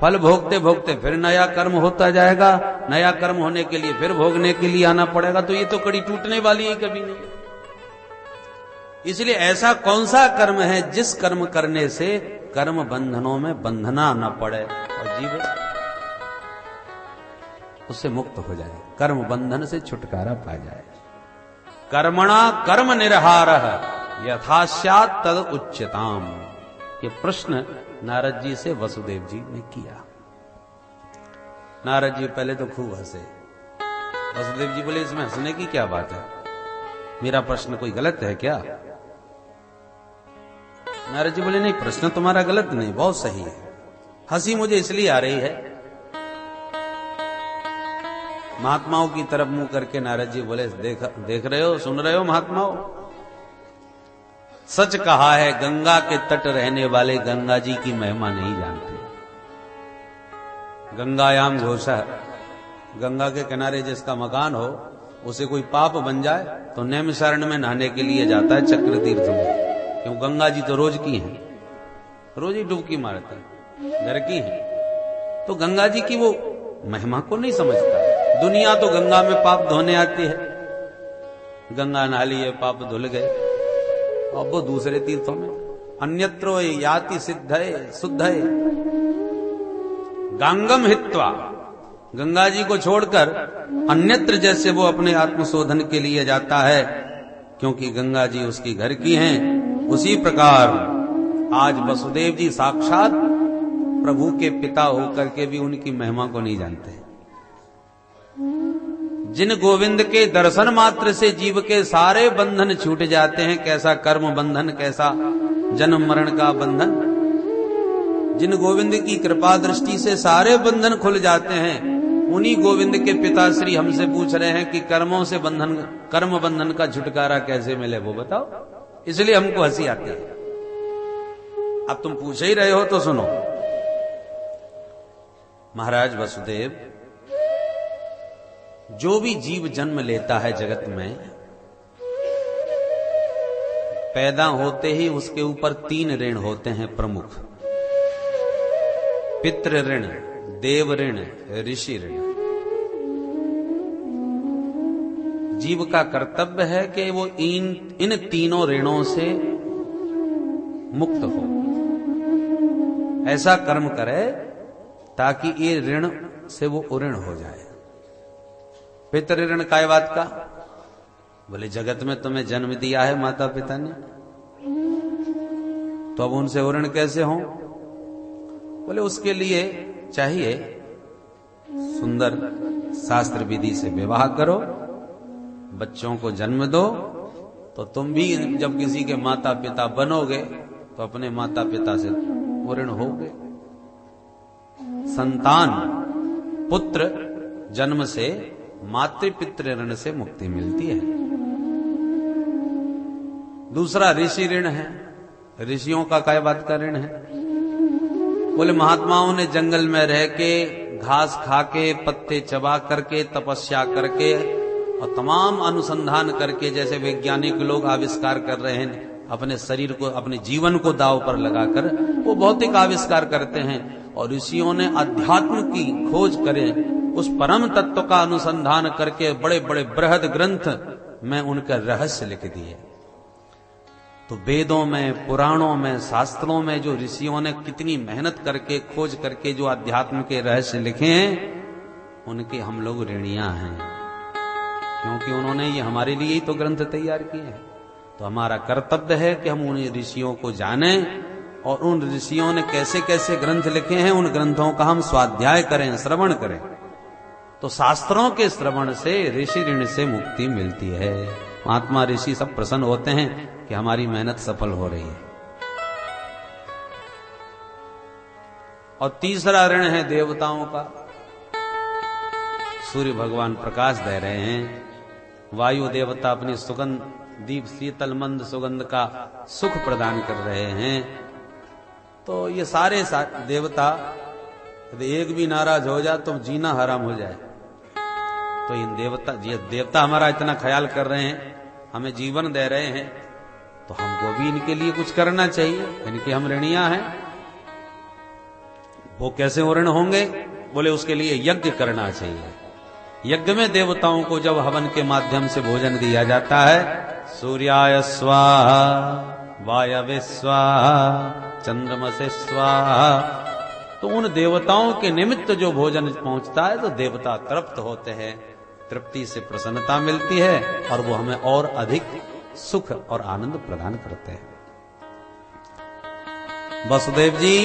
फल भोगते भोगते फिर नया कर्म होता जाएगा, नया कर्म होने के लिए फिर भोगने के लिए आना पड़ेगा। तो ये तो कड़ी टूटने वाली ही कभी नहीं। इसलिए ऐसा कौन सा कर्म है जिस कर्म करने से कर्म बंधनों में बंधना न पड़े और जीव उससे मुक्त हो जाए, कर्म बंधन से छुटकारा पा जाए। कर्मणा कर्म निर्हारः यथास्यात् तद उच्यताम। ये प्रश्न नारद जी से वसुदेव जी ने किया। नारद जी पहले तो खूब हंसे। वसुदेव जी बोले इसमें हंसने की क्या बात है, मेरा प्रश्न कोई गलत है क्या? नारद जी बोले नहीं, प्रश्न तुम्हारा गलत नहीं, बहुत सही है। हंसी मुझे इसलिए आ रही है। महात्माओं की तरफ मुंह करके नारद जी बोले, देख रहे हो, सुन रहे हो महात्माओं, सच कहा है गंगा के तट रहने वाले गंगा जी की महिमा नहीं जानते। गंगायाम घोषा, गंगा के किनारे जिसका मकान हो उसे कोई पाप बन जाए तो नैमिषारण्य में नहाने के लिए जाता है चक्र तीर्थ में। क्यों? गंगा जी तो रोज की हैं, रोज ही डुबकी मारते हैं, घर की हैं। तो गंगा जी की वो महिमा को नहीं समझता। दुनिया तो गंगा में पाप धोने आती है, गंगा नहा लिए पाप धुल गए। और वो दूसरे तीर्थों में अन्यत्रो याति सिद्धये शुद्धये गंगम हित्वा, गंगा जी को छोड़कर अन्यत्र जैसे वो अपने आत्मशोधन के लिए जाता है, क्योंकि गंगा जी उसकी घर की हैं। उसी प्रकार आज वसुदेव जी साक्षात प्रभु के पिता होकर के भी उनकी महिमा को नहीं जानते। जिन गोविंद के दर्शन मात्र से जीव के सारे बंधन छूट जाते हैं, कैसा कर्म बंधन, कैसा जन्म मरण का बंधन। जिन गोविंद की कृपा दृष्टि से सारे बंधन खुल जाते हैं, उन्हीं गोविंद के पिताश्री हमसे पूछ रहे हैं कि कर्मों से बंधन, कर्म बंधन का छुटकारा कैसे मिले, वो बताओ। इसलिए हमको हंसी आती है। अब तुम पूछ ही रहे हो तो सुनो। महाराज वसुदेव, जो भी जीव जन्म लेता है जगत में, पैदा होते ही उसके ऊपर 3 ऋण होते हैं प्रमुख। पितृ ऋण, देव ऋण, ऋषि ऋण। जीव का कर्तव्य है कि वो इन तीनों ऋणों से मुक्त हो, ऐसा कर्म करे ताकि ये ऋण से वो उऋण हो जाए। पितृ ऋण काय बात का? बोले जगत में तुम्हें जन्म दिया है माता पिता ने, तो अब उनसे ऋण कैसे हो? बोले उसके लिए चाहिए सुंदर शास्त्र विधि से विवाह करो, बच्चों को जन्म दो, तो तुम भी जब किसी के माता पिता बनोगे तो अपने माता पिता से ऋण होगे। संतान पुत्र जन्म से मातृ पितृ ऋण से मुक्ति मिलती है। दूसरा ऋषि ऋण है। ऋषियों का काय बात का ऋण है? बोले महात्माओं ने जंगल में रह के घास खा के पत्ते चबा करके तपस्या करके और तमाम अनुसंधान करके, जैसे वैज्ञानिक लोग आविष्कार कर रहे हैं, अपने शरीर को अपने जीवन को दांव पर लगाकर वो भौतिक आविष्कार करते हैं, और ऋषियों ने अध्यात्म की खोज करे, उस परम तत्व का अनुसंधान करके बड़े बड़े बृहद ग्रंथ में उनका रहस्य लिख दिए। तो वेदों में, पुराणों में, शास्त्रों में जो ऋषियों ने कितनी मेहनत करके खोज करके जो अध्यात्म के रहस्य लिखे हैं, उनके हम लोग ऋणियां हैं, क्योंकि उन्होंने ये हमारे लिए ही तो ग्रंथ तैयार किए हैं। तो हमारा कर्तव्य है कि हम उन ऋषियों को जानें, और उन ऋषियों ने कैसे कैसे ग्रंथ लिखे हैं उन ग्रंथों का हम स्वाध्याय करें, श्रवण करें। तो शास्त्रों के श्रवण से ऋषि ऋण से मुक्ति मिलती है। महात्मा ऋषि सब प्रसन्न होते हैं कि हमारी मेहनत सफल हो रही है। और तीसरा ऋण है देवताओं का। सूर्य भगवान प्रकाश दे रहे हैं, वायु देवता अपनी सुगंध दीप शीतल मंद सुगंध का सुख प्रदान कर रहे हैं। तो ये सारे देवता, यदि एक भी नाराज हो जाए तो जीना हराम हो जाए। तो इन देवता हमारा इतना ख्याल कर रहे हैं, हमें जीवन दे रहे हैं, तो हमको भी इनके लिए कुछ करना चाहिए, इनके हम ऋणियां हैं। वो कैसे ऋण होंगे? बोले उसके लिए यज्ञ करना चाहिए। यज्ञ में देवताओं को जब हवन के माध्यम से भोजन दिया जाता है, सूर्याय स्वाहा वायवे स्वाहा चंद्रमसे स्वाहा, तो उन देवताओं के निमित्त जो भोजन पहुंचता है तो देवता तृप्त होते हैं, तृप्ति से प्रसन्नता मिलती है, और वो हमें और अधिक सुख और आनंद प्रदान करते हैं। वसुदेव जी,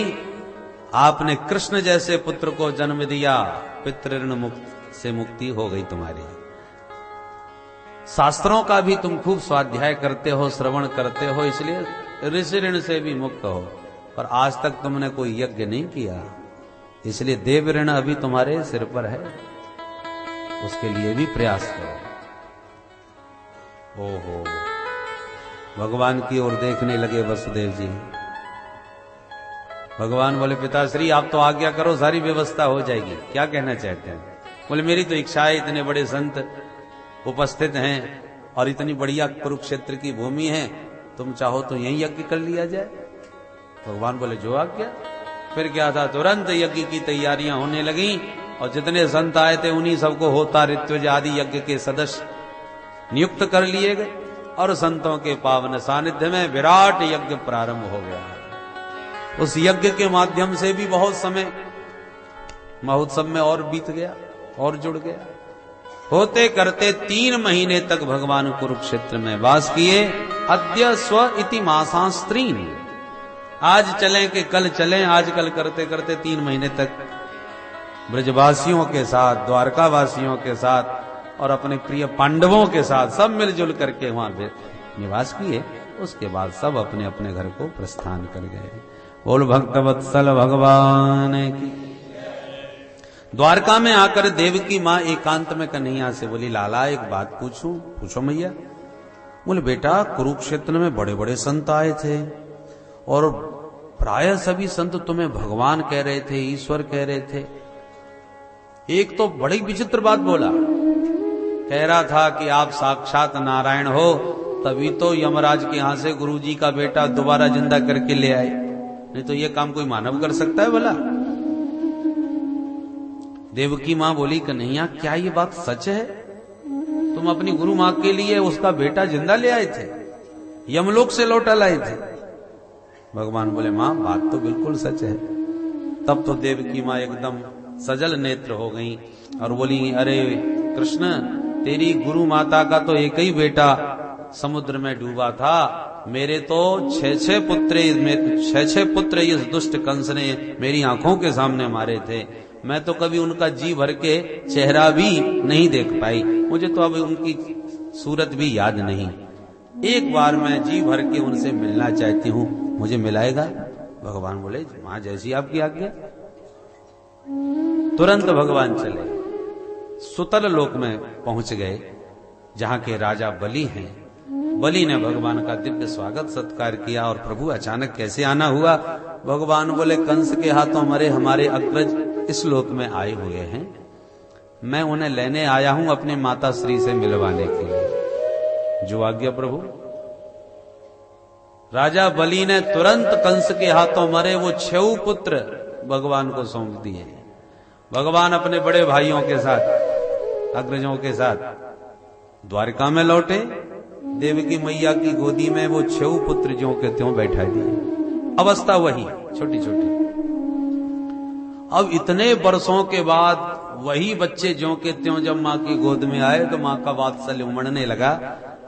आपने कृष्ण जैसे पुत्र को जन्म दिया, पितृ ऋण से मुक्ति हो गई तुम्हारी। शास्त्रों का भी तुम खूब स्वाध्याय करते हो, श्रवण करते हो, इसलिए ऋषि ऋण से भी मुक्त हो। पर आज तक तुमने कोई यज्ञ नहीं किया, इसलिए देव ऋण अभी तुम्हारे सिर पर है, उसके लिए भी प्रयास करो। ओहो, भगवान की ओर देखने लगे वसुदेव जी। भगवान बोले पिताश्री आप तो आज्ञा करो, सारी व्यवस्था हो जाएगी। क्या कहना चाहते हैं? बोले मेरी तो इच्छा है, इतने बड़े संत उपस्थित हैं और इतनी बढ़िया कुरुक्षेत्र की भूमि है, तुम चाहो तो यही यज्ञ कर लिया जाए। भगवान बोले जो आज्ञा। फिर क्या था, तुरंत यज्ञ की तैयारियां होने लगी, और जितने संत आए थे उन्हीं सबको होता ऋत्विज आदि यज्ञ के सदस्य नियुक्त कर लिए गए, और संतों के पावन सानिध्य में विराट यज्ञ प्रारंभ हो गया। उस यज्ञ के माध्यम से भी बहुत समय महोत्सव में और बीत गया और जुड़ गया। होते करते 3 महीने तक भगवान कुरुक्षेत्र में वास किए। अद्य स्व इति मासास्त्रीन, आज चलें कि कल चलें, आजकल करते करते 3 महीने तक ब्रजवासियों के साथ, द्वारकावासियों के साथ और अपने प्रिय पांडवों के साथ सब मिलजुल करके वहां निवास किए। उसके बाद सब अपने अपने घर को प्रस्थान कर गए। बोल भक्तवत्सल भगवान की। द्वारका में आकर देवकी मां एकांत में कन्हैया से बोली, लाला एक बात पूछूं? पूछो मैया। बोले बेटा, कुरुक्षेत्र में बड़े बड़े संत आए थे, और प्राय सभी संत तुम्हें भगवान कह रहे थे, ईश्वर कह रहे थे। एक तो बड़ी विचित्र बात बोला, कह रहा था कि आप साक्षात नारायण हो, तभी तो यमराज के यहां से गुरुजी का बेटा दोबारा जिंदा करके ले आए, नहीं तो ये काम कोई मानव कर सकता है भला? देवकी मां बोली, कन्हैया क्या ये बात सच है? तुम अपनी गुरु मां के लिए उसका बेटा जिंदा ले आए थे, यमलोक से लौटा लाए थे? भगवान बोले, मां बात तो बिल्कुल सच है। तब तो देवकी मां एकदम सजल नेत्र हो गई और बोली, अरे कृष्ण तेरी गुरु माता का तो एक ही बेटा समुद्र में डूबा था, मेरे तो छह पुत्र इस दुष्ट कंस ने मेरी आंखों के सामने मारे थे। मैं तो कभी उनका जी भर के चेहरा भी नहीं देख पाई, मुझे तो अब उनकी सूरत भी याद नहीं। एक बार मैं जी भर के उनसे मिलना चाहती हूं, मुझे मिलाएगा? भगवान बोले मां जैसी आपकी आज्ञा। तुरंत भगवान चले, सुतल लोक में पहुंच गए जहां के राजा बलि हैं। बलि ने भगवान का दिव्य स्वागत सत्कार किया। और प्रभु अचानक कैसे आना हुआ? भगवान बोले कंस के हाथों मरे हमारे अग्रज इस लोक में आए हुए हैं, मैं उन्हें लेने आया हूं अपनी माता श्री से मिलवाने के लिए। जो आज्ञा प्रभु। राजा बलि ने तुरंत कंस के हाथों मरे वो 6 पुत्र भगवान को सौंप दिए। भगवान अपने बड़े भाइयों के साथ, अग्रजों के साथ द्वारका में लौटे। देवकी मैया की गोदी में वो 6 पुत्र ज्यों के त्यों बैठा दिए। अवस्था वही छोटी छोटी। अब इतने वर्षों के बाद वही बच्चे ज्यों के त्यों जब मां की गोद में आए तो मां का वात्सल्य उमड़ने लगा।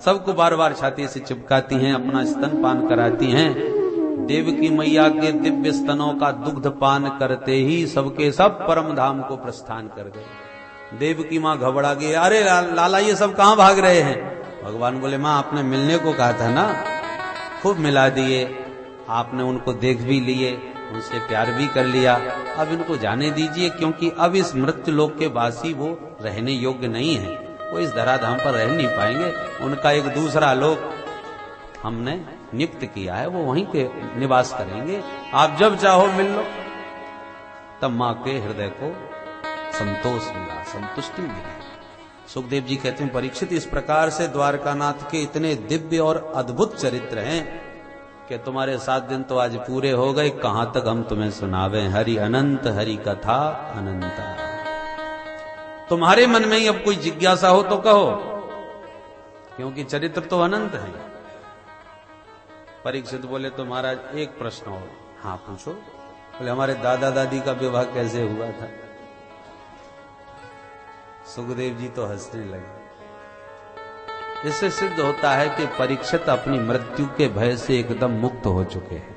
सबको बार बार छाती से चिपकाती हैं, अपना स्तन पान कराती हैं। देवकी मैया के दिव्य स्तनों का दुग्ध पान करते ही सबके सब परम धाम को प्रस्थान कर गए। देवकी मां घबरा गई, अरे लाला ये सब कहां भाग रहे हैं? भगवान बोले मां आपने मिलने को कहा था ना, खूब मिला दिए, आपने उनको देख भी लिए, उनसे प्यार भी कर लिया, अब इनको जाने दीजिए, क्योंकि अब इस मृत्यु लोक के वासी वो रहने योग्य नहीं है, वो इस धराधाम पर रह नहीं पाएंगे। उनका एक दूसरा लोक हमने नियुक्त किया है, वो वहीं पे निवास करेंगे, आप जब चाहो मिल लो। तब मां के हृदय को संतोष मिला, संतुष्टि मिली। सुखदेव जी कहते हैं परीक्षित इस प्रकार से द्वारकानाथ के इतने दिव्य और अद्भुत चरित्र हैं कि तुम्हारे 7 दिन तो आज पूरे हो गए, कहां तक हम तुम्हें सुनावे। हरि अनंत, हरि कथा अनंता। तुम्हारे मन में ही अब कोई जिज्ञासा हो तो कहो, क्योंकि चरित्र तो अनंत है। परीक्षित बोले तो महाराज एक प्रश्न हो। हाँ पूछो। बोले हमारे दादा दादी का विवाह कैसे हुआ था? सुखदेव जी तो हंसने लगे। इससे सिद्ध होता है कि परीक्षित अपनी मृत्यु के भय से एकदम मुक्त हो चुके हैं।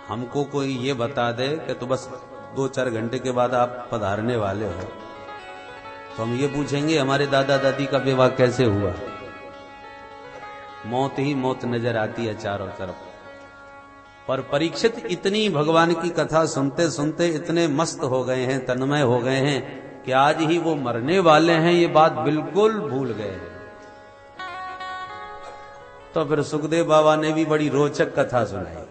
हमको कोई ये बता दे कि तो बस 2-4 घंटे के बाद आप पधारने वाले हो, तो हम ये पूछेंगे हमारे दादा दादी का विवाह कैसे हुआ? मौत ही मौत नजर आती है चारों तरफ। पर परीक्षित इतनी भगवान की कथा सुनते सुनते इतने मस्त हो गए हैं, तन्मय हो गए हैं कि आज ही वो मरने वाले हैं ये बात बिल्कुल भूल गए हैं। तो फिर सुखदेव बाबा ने भी बड़ी रोचक कथा सुनाई।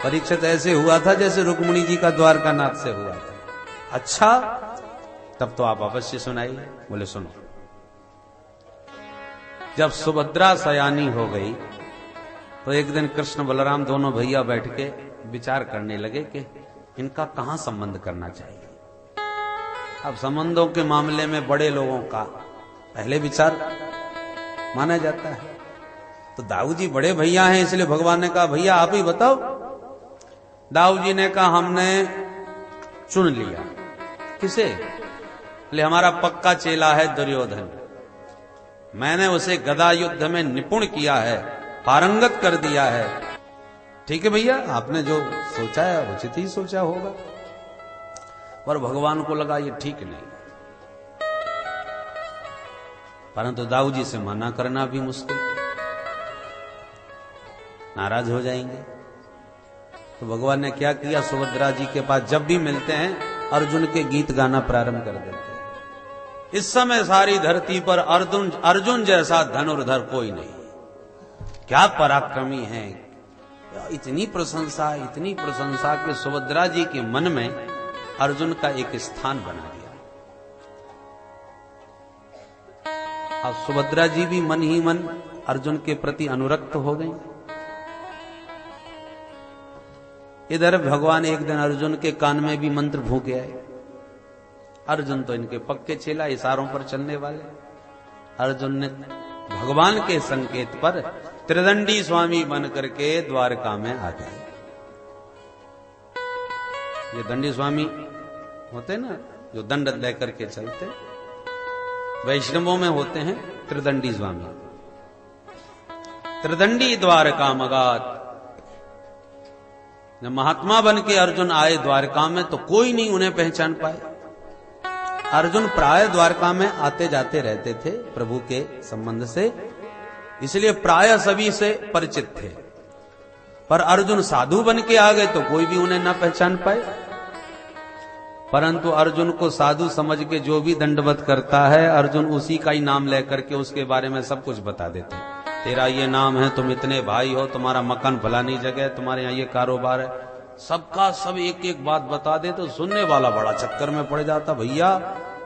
परीक्षित ऐसे हुआ था जैसे रुक्मिणी जी का द्वारकानाथ से हुआ था। अच्छा, तब तो आप अवश्य सुनाइए। बोले सुनो। जब सुभद्रा सयानी हो गई तो एक दिन कृष्ण बलराम दोनों भैया बैठ के विचार करने लगे कि इनका कहां संबंध करना चाहिए। अब संबंधों के मामले में बड़े लोगों का पहले विचार माना जाता है। तो दाऊ जी बड़े भैया हैं, इसलिए भगवान ने कहा भैया आप ही बताओ। दाऊ जी ने कहा हमने चुन लिया। किसे? बोले हमारा पक्का चेला है दुर्योधन, मैंने उसे गदा युद्ध में निपुण किया है, पारंगत कर दिया है। ठीक है भैया, आपने जो सोचा है उचित ही सोचा होगा। पर भगवान को लगा ये ठीक नहीं, परंतु दाऊ जी से मना करना भी मुश्किल, नाराज हो जाएंगे। तो भगवान ने क्या किया, सुभद्रा जी के पास जब भी मिलते हैं अर्जुन के गीत गाना प्रारंभ कर देते हैं। इस समय सारी धरती पर अर्जुन जैसा धनुर्धर कोई नहीं, क्या पराक्रमी है। इतनी प्रशंसा कि सुभद्रा जी के मन में अर्जुन का एक स्थान बना दिया। अब सुभद्रा जी भी मन ही मन अर्जुन के प्रति अनुरक्त हो गई। इधर भगवान एक दिन अर्जुन के कान में भी मंत्र फूंक आए। अर्जुन तो इनके पक्के चेला, इशारों पर चलने वाले। अर्जुन ने भगवान के संकेत पर त्रिदंडी स्वामी बन करके द्वारका में आ गए। ये दंडी स्वामी होते ना, जो दंड लेकर के चलते। वैष्णवों में होते हैं त्रिदंडी स्वामी। त्रिदंडी द्वारका मगात। जब महात्मा बन के अर्जुन आए द्वारका में तो कोई नहीं उन्हें पहचान पाए। अर्जुन प्राय द्वारका में आते जाते रहते थे प्रभु के संबंध से, इसलिए प्राय सभी से परिचित थे। पर अर्जुन साधु बन के आ गए तो कोई भी उन्हें ना पहचान पाए। परंतु अर्जुन को साधु समझ के जो भी दंडवत करता है, अर्जुन उसी का ही नाम लेकर के उसके बारे में सब कुछ बता देते हैं। तेरा ये नाम है, तुम इतने भाई हो, तुम्हारा मकान फलानी जगह, तुम्हारे यहाँ ये कारोबार है, सबका सब एक एक बात बता दे तो सुनने वाला बड़ा चक्कर में पड़ जाता। भैया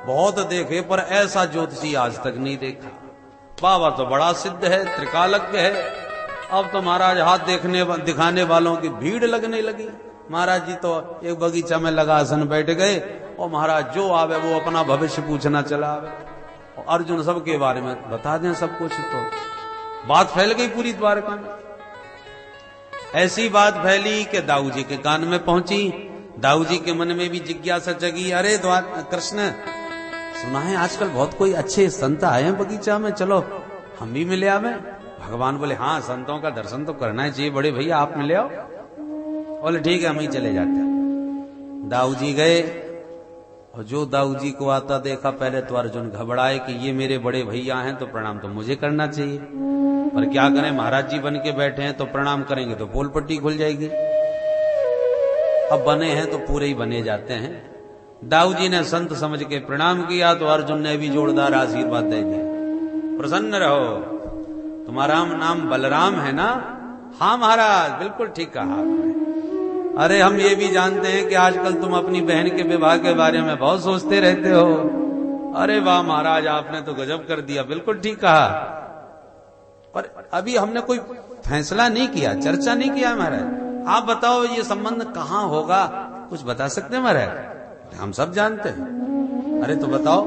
बहुत देखे पर ऐसा ज्योतिषी आज तक नहीं देखा। बाबा तो बड़ा सिद्ध है, त्रिकालज्ञ है। अब तो महाराज हाथ दिखाने वालों की भीड़ लगने लगी। महाराज जी तो एक बगीचा में लगा आसन बैठ गए और महाराज जो आवे वो अपना भविष्य पूछना चला आवे। और अर्जुन सबके बारे में बता दें सब कुछ, तो बात फैल गई पूरी द्वारका में। ऐसी बात फैली कि दाऊ जी के कान में पहुंची। दाऊ जी के मन में भी जिज्ञासा जगी, अरे कृष्ण सुना है आजकल बहुत कोई अच्छे संत आए हैं बगीचा में, चलो हम भी मिले आवे। भगवान बोले हाँ, संतों का दर्शन तो करना ही चाहिए, बड़े भैया आप मिले आओ। बोले ठीक है, हम ही चले जाते हैं। दाऊ जी गए और जो दाऊ जी को आता देखा, पहले तो अर्जुन घबराए कि ये मेरे बड़े भैया हैं तो प्रणाम तो मुझे करना चाहिए, पर क्या करें महाराज जी बन के बैठे हैं तो प्रणाम करेंगे तो पोल पट्टी खुल जाएगी। अब बने हैं तो पूरे ही बने जाते हैं। दाऊ जी ने संत समझ के प्रणाम किया तो अर्जुन ने भी जोरदार आशीर्वाद दे दिया, प्रसन्न रहो, तुम्हारा नाम बलराम है ना? हाँ महाराज, बिल्कुल ठीक कहा आपने। अरे हम ये भी जानते हैं कि आजकल तुम अपनी बहन के विवाह के बारे में बहुत सोचते रहते हो। अरे वाह महाराज, आपने तो गजब कर दिया, बिल्कुल ठीक कहा। पर अभी हमने कोई फैसला नहीं किया, चर्चा नहीं किया महाराज। आप बताओ ये संबंध कहाँ होगा, कुछ बता सकते हैं महाराज? हम सब जानते हैं। अरे तो बताओ।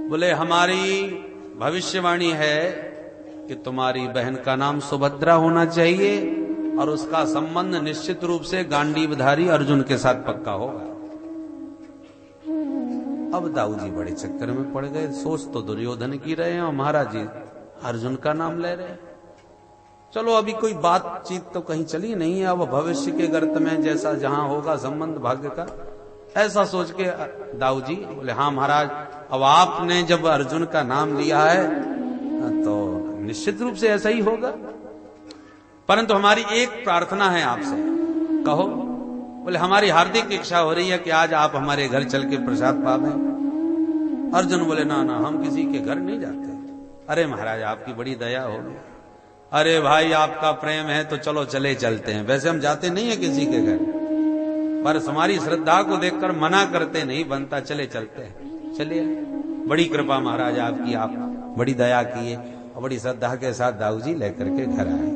बोले हमारी भविष्यवाणी है कि तुम्हारी बहन का नाम सुभद्रा होना चाहिए और उसका संबंध निश्चित रूप से गांडीवधारी अर्जुन के साथ पक्का होगा। अब दाऊ जी बड़े चक्कर में पड़ गए। सोच तो दुर्योधन की रहे हैं और महाराज जी अर्जुन का नाम ले रहे हैं। चलो अभी कोई बातचीत तो कहीं चली नहीं है, अब भविष्य के गर्त में जैसा जहां होगा संबंध भाग्य का, ऐसा सोच के दाऊ जी बोले हाँ महाराज, अब आपने जब अर्जुन का नाम लिया है तो निश्चित रूप से ऐसा ही होगा, परंतु हमारी एक प्रार्थना है आपसे। कहो। बोले हमारी हार्दिक इच्छा हो रही है कि आज आप हमारे घर चल के प्रसाद पावें। अर्जुन बोले ना ना, हम किसी के घर नहीं जाते। अरे महाराज आपकी बड़ी दया होगी। अरे भाई आपका प्रेम है तो चलो चले चलते हैं, वैसे हम जाते नहीं है किसी के घर, पर हमारी श्रद्धा को देखकर मना करते नहीं बनता, चले चलते हैं। चलिए, बड़ी कृपा महाराज आपकी, आप बड़ी दया किए और बड़ी श्रद्धा के साथ दाऊ जी लेकर के घर आए।